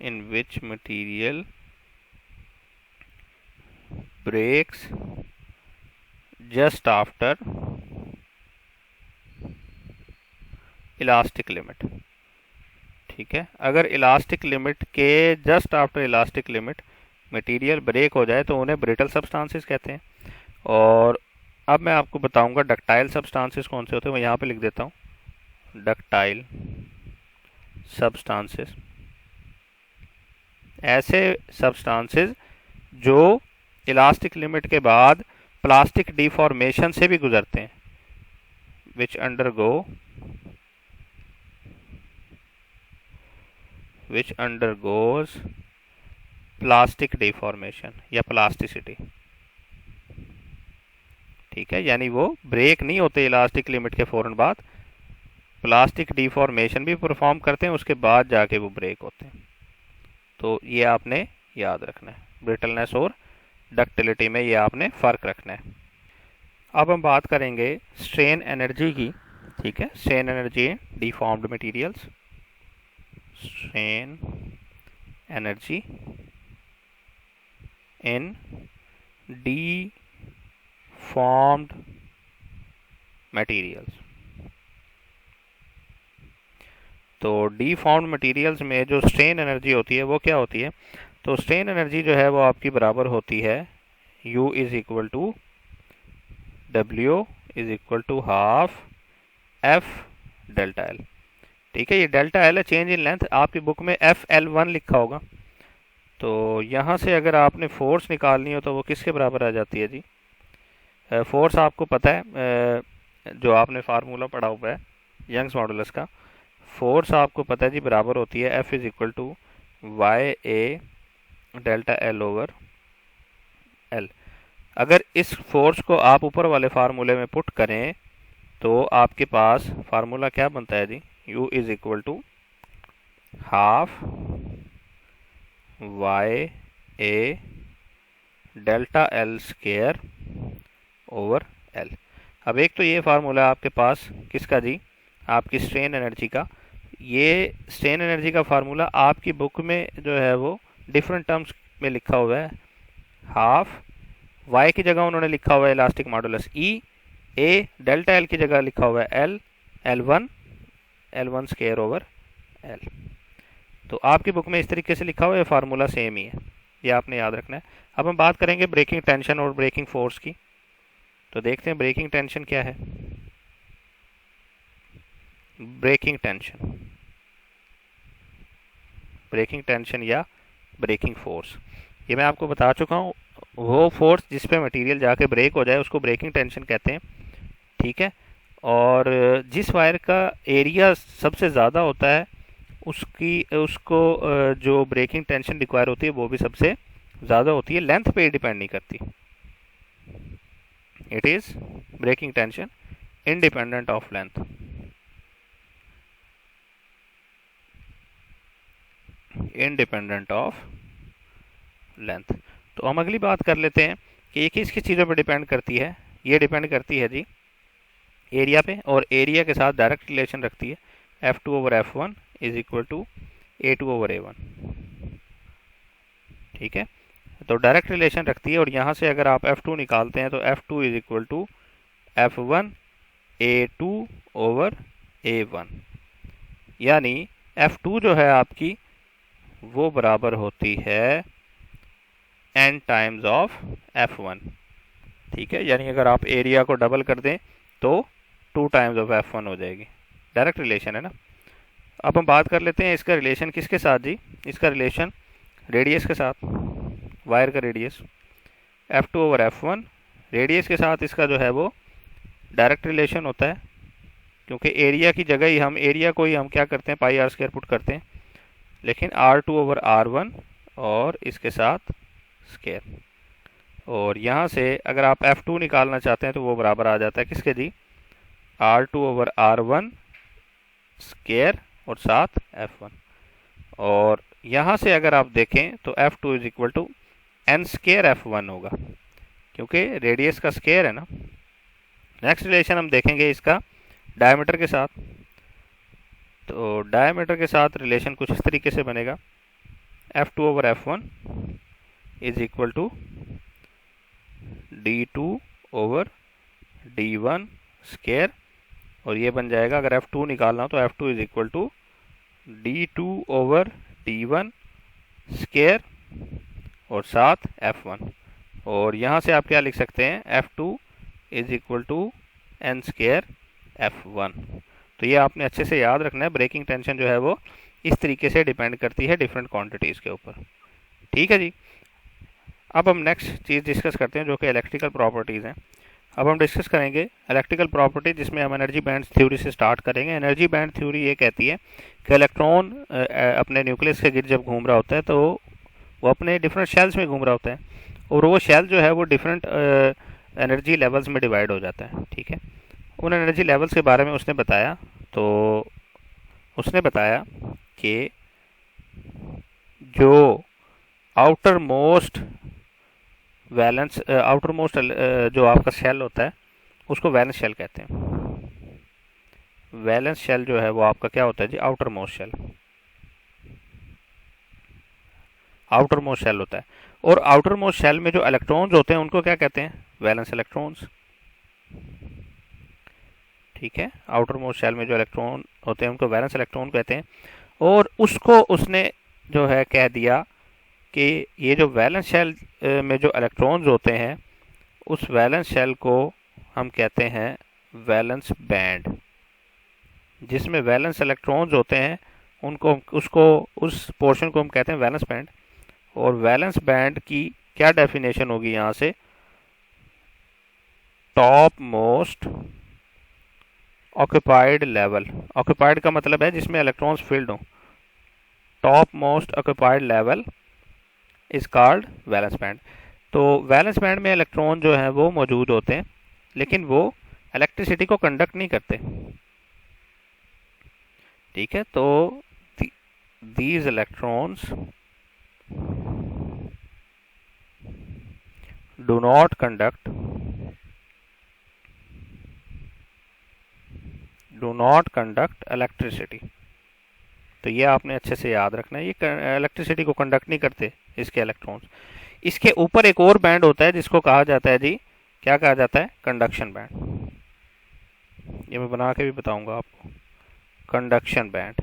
in which material breaks just after elastic limit. ठीक है, अगर इलास्टिक लिमिट के just after elastic limit material break हो जाए तो उन्हें ब्रिटल सब्सटेंसेस कहते हैं। और अब मैं आपको बताऊंगा डक्टाइल सब्सटेंसेस कौन से होते हैं। मैं यहाँ पे लिख देता हूँ, डक्टाइल सब्सटेंसेस, ऐसे सब्सटेंसेस जो इलास्टिक लिमिट के बाद प्लास्टिक डिफॉर्मेशन से भी गुजरते हैं, विच अंडरगोज प्लास्टिक डिफॉर्मेशन या प्लास्टिसिटी। ठीक है, यानी वो ब्रेक नहीं होते इलास्टिक लिमिट के फौरन बाद, प्लास्टिक डिफॉर्मेशन भी परफॉर्म करते हैं, उसके बाद जाके वो ब्रेक होते हैं। तो ये आपने याद रखना है, ब्रिटलनेस और डक्टिलिटी में ये आपने फ़र्क रखना है। अब हम बात करेंगे स्ट्रेन एनर्जी की। ठीक है, strain energy deformed materials, strain energy in deformed materials. तो डिफॉर्म्ड मटेरियल्स में जो स्ट्रेन एनर्जी होती है वो क्या होती है? तो स्ट्रेन एनर्जी जो है वो आपकी बराबर होती है U is equal to W is equal to half F delta L। ठीक है, ये डेल्टा L है, चेंज इन लेंथ। आपकी बुक में FL1 लिखा होगा, तो यहाँ से अगर आपने फोर्स निकालनी हो तो वो किसके बराबर आ जाती है जी? फोर्स आपको पता है, जो आपने फार्मूला पढ़ा हुआ है यंग्स मॉडुलस का। फोर्स आपको पता है जी, बराबर होती है F is equal to Y A delta L over L. अगर इस फोर्स को आप ऊपर वाले फार्मूले में पुट करें तो आपके पास फार्मूला क्या बनता है जी? U is equal to half Y A delta L square over L. अब एक तो ये फार्मूला आपके पास किसका जी? आपकी स्ट्रेन एनर्जी का। ये स्ट्रेन एनर्जी का फार्मूला आपकी बुक में जो है वो डिफरेंट टर्म्स में लिखा हुआ है। हाफ वाई की जगह उन्होंने लिखा हुआ है इलास्टिक मॉडुलस ई, ए डेल्टा एल की जगह लिखा हुआ है L, L one square over L. तो आपकी बुक में इस तरीके से लिखा हुआ है, फार्मूला सेम ही है, ये आपने याद रखना है। अब हम बात करेंगे ब्रेकिंग टेंशन और ब्रेकिंग फोर्स की। तो देखते हैं ब्रेकिंग टेंशन क्या है। ब्रेकिंग टेंशन या ब्रेकिंग फोर्स, ये मैं आपको बता चुका हूँ। वो फोर्स जिस पे मटेरियल जाके ब्रेक हो जाए उसको ब्रेकिंग टेंशन कहते हैं, ठीक है। और जिस वायर का एरिया सबसे ज़्यादा होता है उसको जो ब्रेकिंग टेंशन रिक्वायर होती है वो भी सबसे ज़्यादा होती है, लेंथ पे डिपेंड नहीं करती। It is breaking tension independent of length. Independent of length. तो हम अगली बात कर लेते हैं कि ये किस किस चीज़ों पर डिपेंड करती है। ये डिपेंड करती है जी एरिया पे, और एरिया के साथ डायरेक्ट रिलेशन रखती है। F2 over F1 is equal to A2 over A1, ठीक है। तो डायरेक्ट रिलेशन रखती है, और यहाँ से अगर आप F2 निकालते हैं तो F2 is equal to F1 A2 over A1, यानी F2 जो है आपकी वो बराबर होती है n टाइम्स ऑफ F1, ठीक है। यानी अगर आप एरिया को डबल कर दें तो 2 टाइम्स ऑफ F1 हो जाएगी। डायरेक्ट रिलेशन है ना। अब हम बात कर लेते हैं इसका रिलेशन किसके साथ जी? इसका रिलेशन रेडियस के साथ, वायर का radius F2 over F1 radius के साथ इसका जो है वो डायरेक्ट रिलेशन होता है, क्योंकि एरिया की जगह ही हम एरिया को ही हम क्या करते हैं, पाई आर स्क्वायर पुट करते हैं। लेकिन R2 ओवर R1 और इसके साथ स्क्वायर, और यहाँ से अगर आप F2 निकालना चाहते हैं तो वो बराबर आ जाता है किसके जी? R2 ओवर R1 स्क्वायर और साथ F1। और यहाँ से अगर आप देखें तो F2 is equal to n square F1 होगा, क्योंकि रेडियस का स्क्वायर है ना। नेक्स्ट रिलेशन हम देखेंगे इसका डायमीटर के साथ। तो डायमीटर के साथ रिलेशन कुछ इस तरीके से बनेगा, F2 over F1 is equal to D2 over D1 square, और ये बन जाएगा अगर F2 निकालना हो तो F2 is equal to D2 over D1 square और साथ F1। और यहाँ से आप क्या लिख सकते हैं, F2 is equal to n square F1। तो ये आपने अच्छे से याद रखना है। ब्रेकिंग टेंशन जो है वो इस तरीके से डिपेंड करती है डिफरेंट क्वांटिटीज़ के ऊपर, ठीक है जी। अब हम नेक्स्ट चीज़ डिस्कस करते हैं जो कि इलेक्ट्रिकल प्रॉपर्टीज़ हैं। अब हम डिस्कस करेंगे इलेक्ट्रिकल प्रॉपर्टी, जिसमें हम एनर्जी बैंड थ्योरी से स्टार्ट करेंगे। एनर्जी बैंड थ्योरी ये कहती है कि इलेक्ट्रॉन अपने न्यूक्लियस के गिर्द जब घूम रहा होता है तो वो अपने डिफरेंट शेल्स में घूम रहा होता है, और वो शेल जो है वो डिफरेंट एनर्जी लेवल्स में डिवाइड हो जाता है, ठीक है। उन एनर्जी लेवल्स के बारे में उसने बताया। तो उसने बताया कि जो आउटर मोस्ट जो आपका शेल होता है उसको वैलेंस शेल कहते हैं। वैलेंस शेल जो है वो आपका क्या होता है जी? Outermost shell, outermost shell होता है। और आउटर मोस्ट शेल में जो इलेक्ट्रॉन्स होते हैं उनको क्या कहते हैं? वैलेंस इलेक्ट्रॉन्स, ठीक है। आउटर मोस्ट शेल में जो इलेक्ट्रॉन होते हैं उनको वैलेंस इलेक्ट्रॉन कहते हैं। और उसको उसने जो है कह दिया कि ये जो वैलेंस शेल में जो इलेक्ट्रॉन्स होते हैं उस वैलेंस शेल को हम कहते हैं वैलेंस बैंड। जिसमें वैलेंस इलेक्ट्रॉन्स होते हैं उनको उस पोर्शन को हम कहते हैं वैलेंस बैंड। और वैलेंस बैंड की क्या डेफिनेशन होगी यहाँ से, top most occupied level. Occupied का मतलब है जिसमें इलेक्ट्रॉन्स फील्ड हो। Top most occupied level is called valence band. तो वैलेंस बैंड में इलेक्ट्रॉन जो है वो मौजूद होते हैं, लेकिन वो इलेक्ट्रिसिटी को कंडक्ट नहीं करते। ठीक है, तो these electrons do not conduct electricity। तो ये आपने अच्छे से याद रखना है, ये इलेक्ट्रिसिटी को कंडक्ट नहीं करते इसके इलेक्ट्रॉन्स। इसके ऊपर एक और बैंड होता है जिसको कहा जाता है जी, क्या कहा जाता है, कंडक्शन बैंड। ये मैं बना के भी बताऊंगा आपको, कंडक्शन बैंड।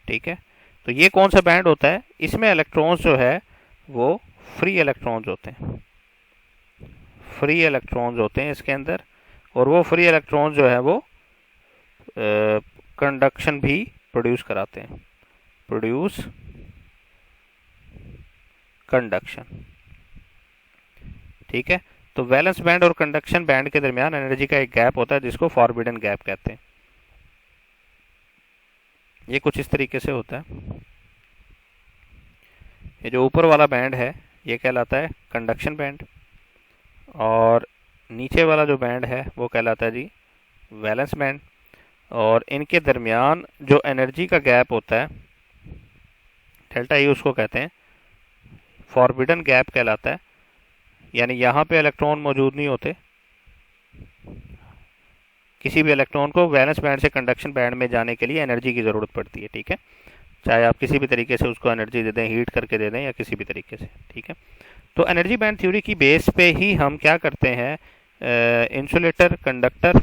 ठीक है, तो ये कौन सा बैंड होता है, इसमें इलेक्ट्रॉन्स जो है वो फ्री इलेक्ट्रॉन्स होते हैं। फ्री इलेक्ट्रॉन्स होते हैं इसके अंदर, और वो फ्री इलेक्ट्रॉन्स जो है वो कंडक्शन भी प्रोड्यूस कराते हैं, प्रोड्यूस कंडक्शन। ठीक है, तो वैलेंस बैंड और कंडक्शन बैंड के दरमियान एनर्जी का एक गैप होता है जिसको फॉरबिडन गैप कहते हैं। ये कुछ इस तरीके से होता है। ये जो ऊपर वाला बैंड है ये कहलाता है कंडक्शन बैंड, और नीचे वाला जो बैंड है वो कहलाता है जी वैलेंस बैंड। और इनके दरमियान जो एनर्जी का गैप होता है डेल्टा ई, उसको कहते हैं फॉरबिडन गैप कहलाता है। यानी यहाँ पे इलेक्ट्रॉन मौजूद नहीं होते, किसी भी इलेक्ट्रॉन को वैलेंस बैंड से कंडक्शन बैंड में जाने के लिए एनर्जी की ज़रूरत पड़ती है। ठीक है, चाहे आप किसी भी तरीके से उसको एनर्जी दे दें, हीट करके दे दें या किसी भी तरीके से। ठीक है, तो एनर्जी बैंड थ्योरी की बेस पे ही हम क्या करते हैं, इंसुलेटर, कंडक्टर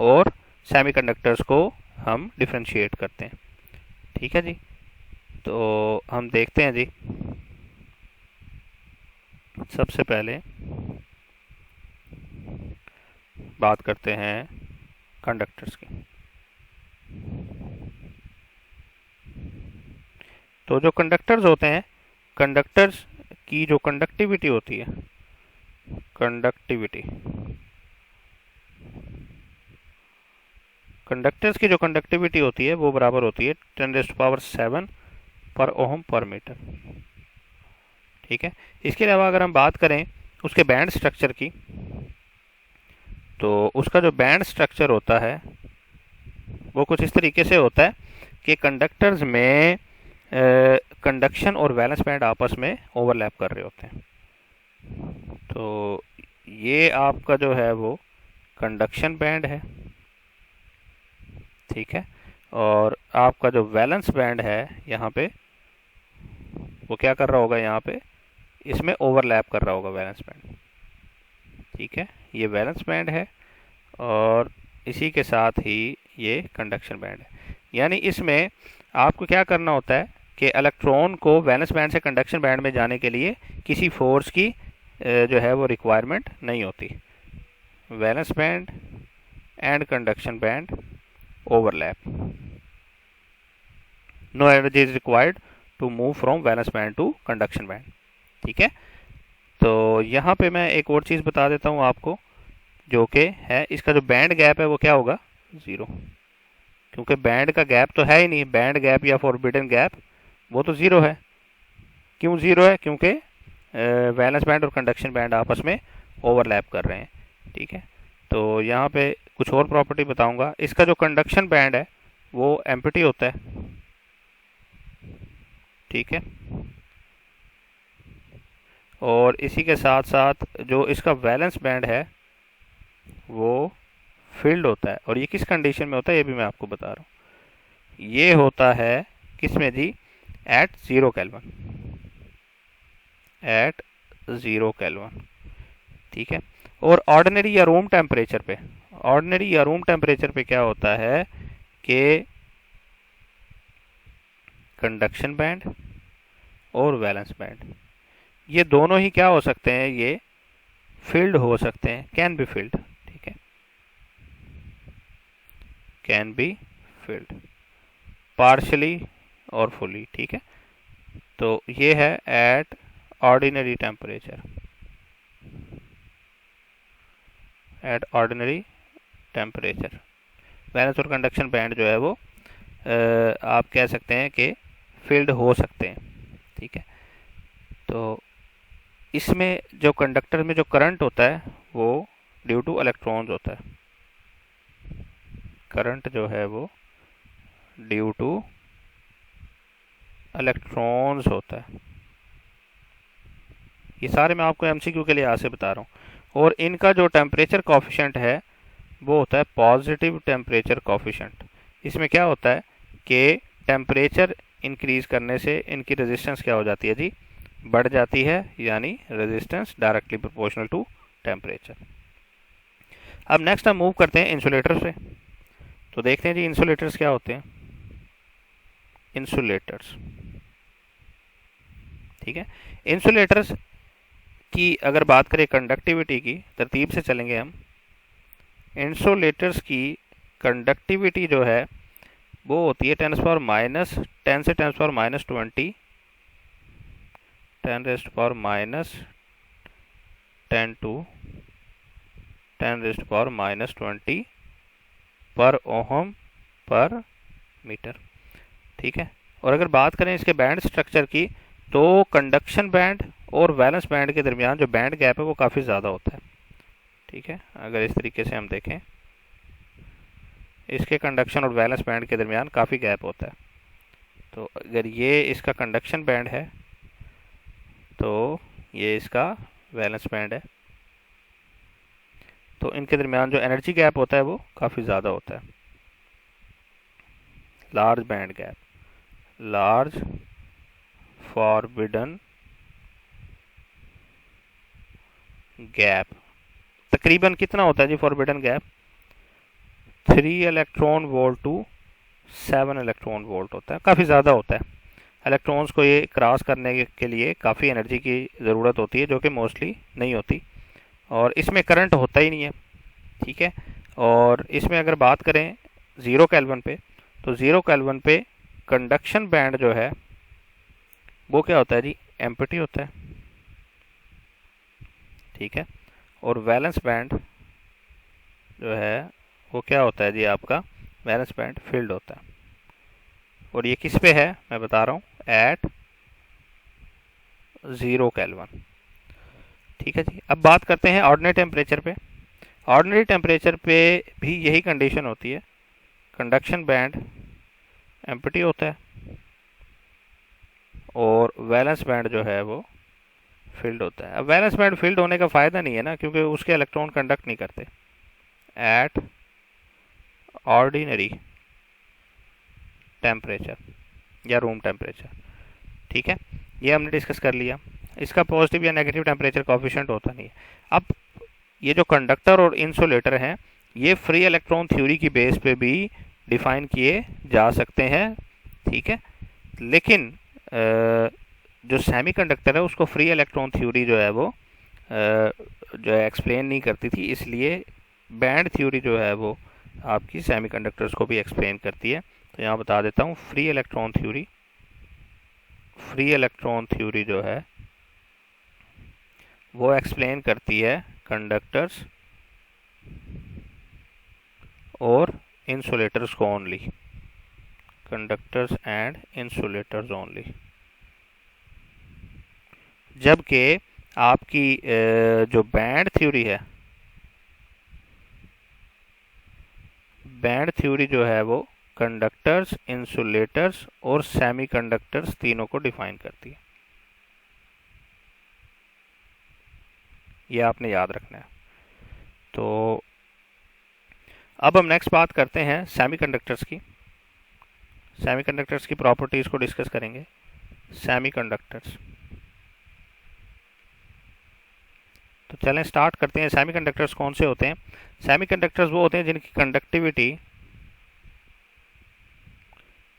और सेमीकंडक्टर्स को हम डिफ्रेंशिएट करते हैं। ठीक है जी, तो हम देखते हैं जी, सबसे पहले बात करते हैं कंडक्टर्स की। तो जो कंडक्टर्स होते हैं, कंडक्टर्स की जो कंडक्टिविटी होती है, कंडक्टर्स की जो कंडक्टिविटी होती है वो बराबर होती है 10⁷ पर ओहम पर मीटर। ठीक है, इसके अलावा अगर हम बात करें उसके बैंड स्ट्रक्चर की, तो उसका जो बैंड स्ट्रक्चर होता है वो कुछ इस तरीके से होता है कि कंडक्टर्स में कंडक्शन और वैलेंस बैंड आपस में ओवरलैप कर रहे होते हैं। तो ये आपका जो है वो कंडक्शन बैंड है। ठीक है, और आपका जो वैलेंस बैंड है यहाँ पे वो क्या कर रहा होगा, यहाँ पे इसमें ओवरलैप कर रहा होगा वैलेंस बैंड। ठीक है, ये वैलेंस बैंड है और इसी के साथ ही ये कंडक्शन बैंड है। यानी इसमें आपको क्या करना होता है कि इलेक्ट्रॉन को वैलेंस बैंड से कंडक्शन बैंड में जाने के लिए किसी फोर्स की जो है वो रिक्वायरमेंट नहीं होती। Valence band and conduction band overlap, no energy is required to move from valence band to conduction band. ठीक है, तो यहाँ पे मैं एक और चीज़ बता देता हूँ आपको, जो कि है इसका जो बैंड गैप है वो क्या होगा, 0। क्योंकि बैंड का गैप तो है ही नहीं, बैंड गैप या फॉरबिडन गैप वो तो 0 है। क्यों 0 है, क्योंकि वैलेंस बैंड और कंडक्शन बैंड आपस में ओवरलैप कर रहे हैं। ठीक है, तो यहाँ पे कुछ और प्रॉपर्टी बताऊंगा। इसका जो कंडक्शन बैंड है वो एम्प्टी होता है। ठीक है, और इसी के साथ साथ जो इसका वैलेंस बैंड है वो फील्ड होता है। और ये किस कंडीशन में होता है ये भी मैं आपको बता रहा हूँ। ये होता है किसमें जी, एट 0 केल्विन, एट 0 केल्विन। ठीक है, और ऑर्डिनरी या रूम टेम्परेचर पे, ऑर्डिनरी या रूम टेम्परेचर पे क्या होता है कि कंडक्शन बैंड और वैलेंस बैंड ये दोनों ही क्या हो सकते हैं, ये फील्ड हो सकते हैं, कैन बी फील्ड। ठीक है, कैन बी फील्ड पार्शली और फुली। ठीक है, तो ये है at ordinary temperature, at ordinary temperature valence और कंडक्शन बैंड जो है वो आप कह सकते हैं कि फील्ड हो सकते हैं। ठीक है, तो इसमें जो कंडक्टर में जो करंट होता है वो ड्यू टू इलेक्ट्रॉन्स होता है, करंट जो है वो ड्यू टू इलेक्ट्रॉन्स होता है। ये सारे मैं आपको एमसीक्यू के लिए यहाँ से बता रहा हूँ। और इनका जो टेम्परेचर कॉफिशेंट है वो होता है पॉजिटिव टेम्परेचर कॉफिशेंट। इसमें क्या होता है कि टेम्परेचर इंक्रीज करने से इनकी रेजिस्टेंस क्या हो जाती है जी, बढ़ जाती है, यानी resistance directly proportional to temperature. अब नेक्स्ट हम मूव करते हैं इंसुलेटर्स पे। तो देखते हैं जी इंसुलेटर्स क्या होते हैं। इंसुलेटर्स, ठीक है, इंसुलेटर्स की अगर बात करें कंडक्टिविटी की, तरतीब से चलेंगे हम। इंसुलेटर्स की कंडक्टिविटी जो है वो होती है 10 से 10⁻20, 10⁻10 टू 10⁻20 पर ओहम पर मीटर। ठीक है, और अगर बात करें इसके बैंड स्ट्रक्चर की, तो कंडक्शन बैंड और वैलेंस बैंड के दरमियान जो बैंड गैप है वो काफ़ी ज़्यादा होता है। ठीक है, अगर इस तरीके से हम देखें, इसके कंडक्शन और वैलेंस बैंड के दरमियान काफ़ी गैप होता है। तो अगर ये इसका कंडक्शन बैंड है तो ये इसका वैलेंस बैंड है, तो इनके दरमियान जो एनर्जी गैप होता है वो काफ़ी ज़्यादा होता है। Large band gap, large forbidden gap तकरीबन कितना होता है जी forbidden gap? 3 electron volt to 7 electron volt होता है, काफ़ी ज़्यादा होता है। इलेक्ट्रॉन्स को ये क्रॉस करने के लिए काफ़ी एनर्जी की ज़रूरत होती है, जो कि मोस्टली नहीं होती, और इसमें करंट होता ही नहीं है। ठीक है, और इसमें अगर बात करें 0 केल्विन पे, तो 0 केल्विन पे कंडक्शन बैंड जो है वो क्या होता है जी, एम्प्टी होता है। ठीक है, और वैलेंस बैंड जो है वो क्या होता है जी, आपका वैलेंस बैंड फील्ड होता है। और ये किस पे है मैं बता रहा हूँ, एट 0 केल्विन। ठीक है जी, अब बात करते हैं ऑर्डिनरी टेम्परेचर पे। ऑर्डिनरी टेम्परेचर पे भी यही कंडीशन होती है, कंडक्शन बैंड एम्प्टी होता है और वैलेंस बैंड जो है वो फील्ड होता है। अब वैलेंस बैंड फील्ड होने का फ़ायदा नहीं है ना, क्योंकि उसके इलेक्ट्रॉन कंडक्ट नहीं करते एट ऑर्डिनरी टेम्परेचर या रूम टेम्परेचर। ठीक है, ये हमने डिस्कस कर लिया। इसका पॉजिटिव या नेगेटिव टेम्परेचर कॉफिशिएंट होता नहीं है। अब ये जो कंडक्टर और इंसुलेटर हैं, ये फ्री इलेक्ट्रॉन थ्योरी की बेस पे भी डिफाइन किए जा सकते हैं। ठीक है, लेकिन जो सेमीकंडक्टर है उसको फ्री इलेक्ट्रॉन थ्योरी जो है वो जो है एक्सप्लेन नहीं करती थी, इसलिए बैंड थ्योरी जो है वो आपकी सेमीकंडक्टर्स को भी एक्सप्लेन करती है। तो यहाँ बता देता हूँ, फ्री इलेक्ट्रॉन थ्योरी जो है वो एक्सप्लेन करती है कंडक्टर्स और इंसुलेटर्स को only, conductors and insulators only. जबकि आपकी जो बैंड थ्योरी है, बैंड थ्योरी जो है वो कंडक्टर्स, इंसुलेटर्स और सेमीकंडक्टर्स तीनों को डिफाइन करती है। ये आपने याद रखना है। तो अब हम नेक्स्ट बात करते हैं सेमीकंडक्टर्स की। सेमीकंडक्टर्स की प्रॉपर्टीज को डिस्कस करेंगे। सेमीकंडक्टर्स, तो चलें स्टार्ट करते हैं। सेमीकंडक्टर्स कौन से होते हैं? सेमीकंडक्टर्स वो होते हैं जिनकी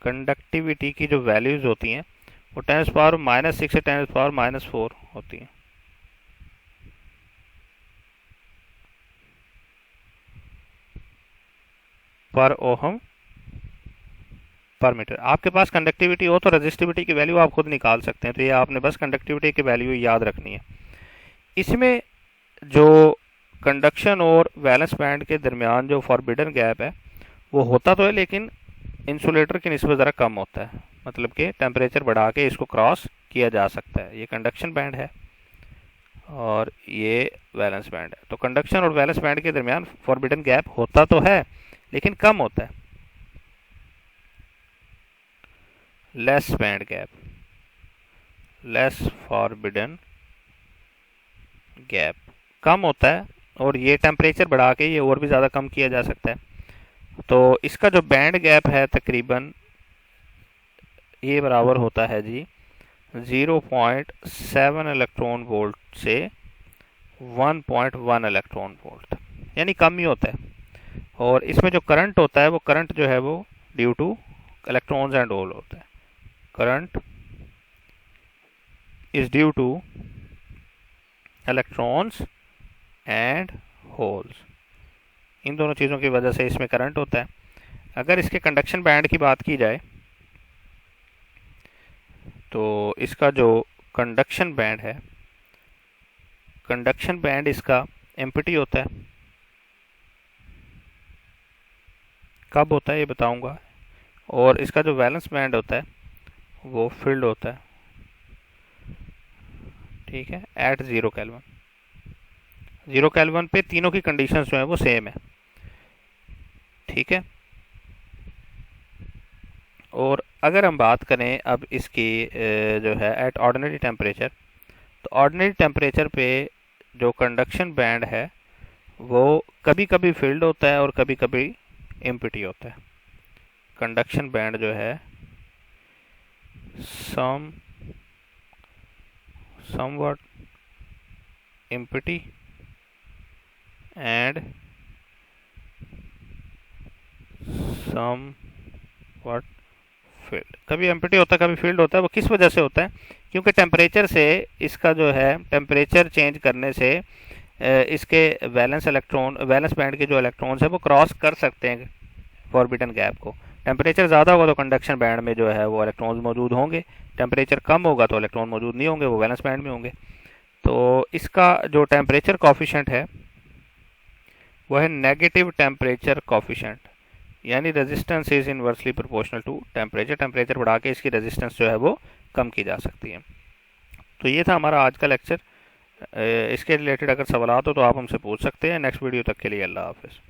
कंडक्टिविटी की जो वैल्यूज होती हैं वो 10⁻⁻6 से 10⁻⁻4 होती हैं। पर ओहम पर मीटर। आपके पास कंडक्टिविटी हो तो रेजिस्टिविटी की वैल्यू आप खुद निकाल सकते हैं, तो ये आपने बस कंडक्टिविटी की वैल्यू याद रखनी है। इसमें जो कंडक्शन और वैलेंस बैंड के दरमियान जो फॉरबिडन गैप है वो होता तो है, लेकिन इंसुलेटर की निस्बत ज़रा कम होता है, मतलब कि टेम्परेचर बढ़ा के इसको क्रॉस किया जा सकता है। ये कंडक्शन बैंड है और ये वैलेंस बैंड है। तो कंडक्शन और वैलेंस बैंड के दरमियान फॉरबिडन गैप होता तो है लेकिन कम होता है। Less band gap, less forbidden gap, कम होता है, और ये टेम्परेचर बढ़ा के ये और भी ज़्यादा कम किया जा सकता है। तो इसका जो बैंड गैप है तकरीबन ये बराबर होता है जी 0.7 इलेक्ट्रॉन वोल्ट से 1.1 इलेक्ट्रॉन वोल्ट, यानी कम ही होता है। और इसमें जो करंट होता है वो करंट जो है वो due to electrons and hole होता है। Current is due to electrons and holes, इन दोनों चीज़ों की वजह से इसमें करंट होता है। अगर इसके कंडक्शन बैंड की बात की जाए तो इसका जो कंडक्शन बैंड है, कंडक्शन बैंड इसका एम्प्टी होता है। कब होता है ये बताऊंगा। और इसका जो वैलेंस बैंड होता है वो फिल्ड होता है, ठीक है, एट 0 केल्विन। 0 केल्विन पे तीनों की कंडीशंस जो है वो सेम है, ठीक है। और अगर हम बात करें अब इसकी जो है एट ऑर्डिनरी टेम्परेचर, तो ऑर्डिनरी टेम्परेचर पे जो कंडक्शन बैंड है वो कभी कभी फिल्ड होता है और कभी कभी एम्प्टी होता है। कंडक्शन बैंड जो है somewhat empty and somewhat field. कभी एम्प्टी होता है कभी फील्ड होता है। वो किस वजह से होता है? क्योंकि टेम्परेचर से इसका जो है टेम्परेचर चेंज करने से इसके वैलेंस बैंड के जो इलेक्ट्रॉन्स है वो क्रॉस कर सकते हैं फॉरबिडन गैप को। टेम्परेचर ज़्यादा होगा तो कंडक्शन बैंड में जो है वो इलेक्ट्रॉन्स मौजूद होंगे, टेम्परेचर कम होगा तो इलेक्ट्रॉन मौजूद नहीं होंगे, वो वैलेंस बैंड में होंगे। तो इसका जो टेम्परेचर कॉफिशेंट है वो है नेगेटिव टेम्परेचर कॉफिशेंट, यानी resistance is inversely proportional to temperature. Temperature बढ़ा के इसकी रेजिस्टेंस जो है वो कम की जा सकती है। तो ये था हमारा आज का लेक्चर। इसके रिलेटेड अगर सवाल हो तो आप हमसे पूछ सकते हैं। नेक्स्ट वीडियो तक के लिए अल्लाह हाफिज़।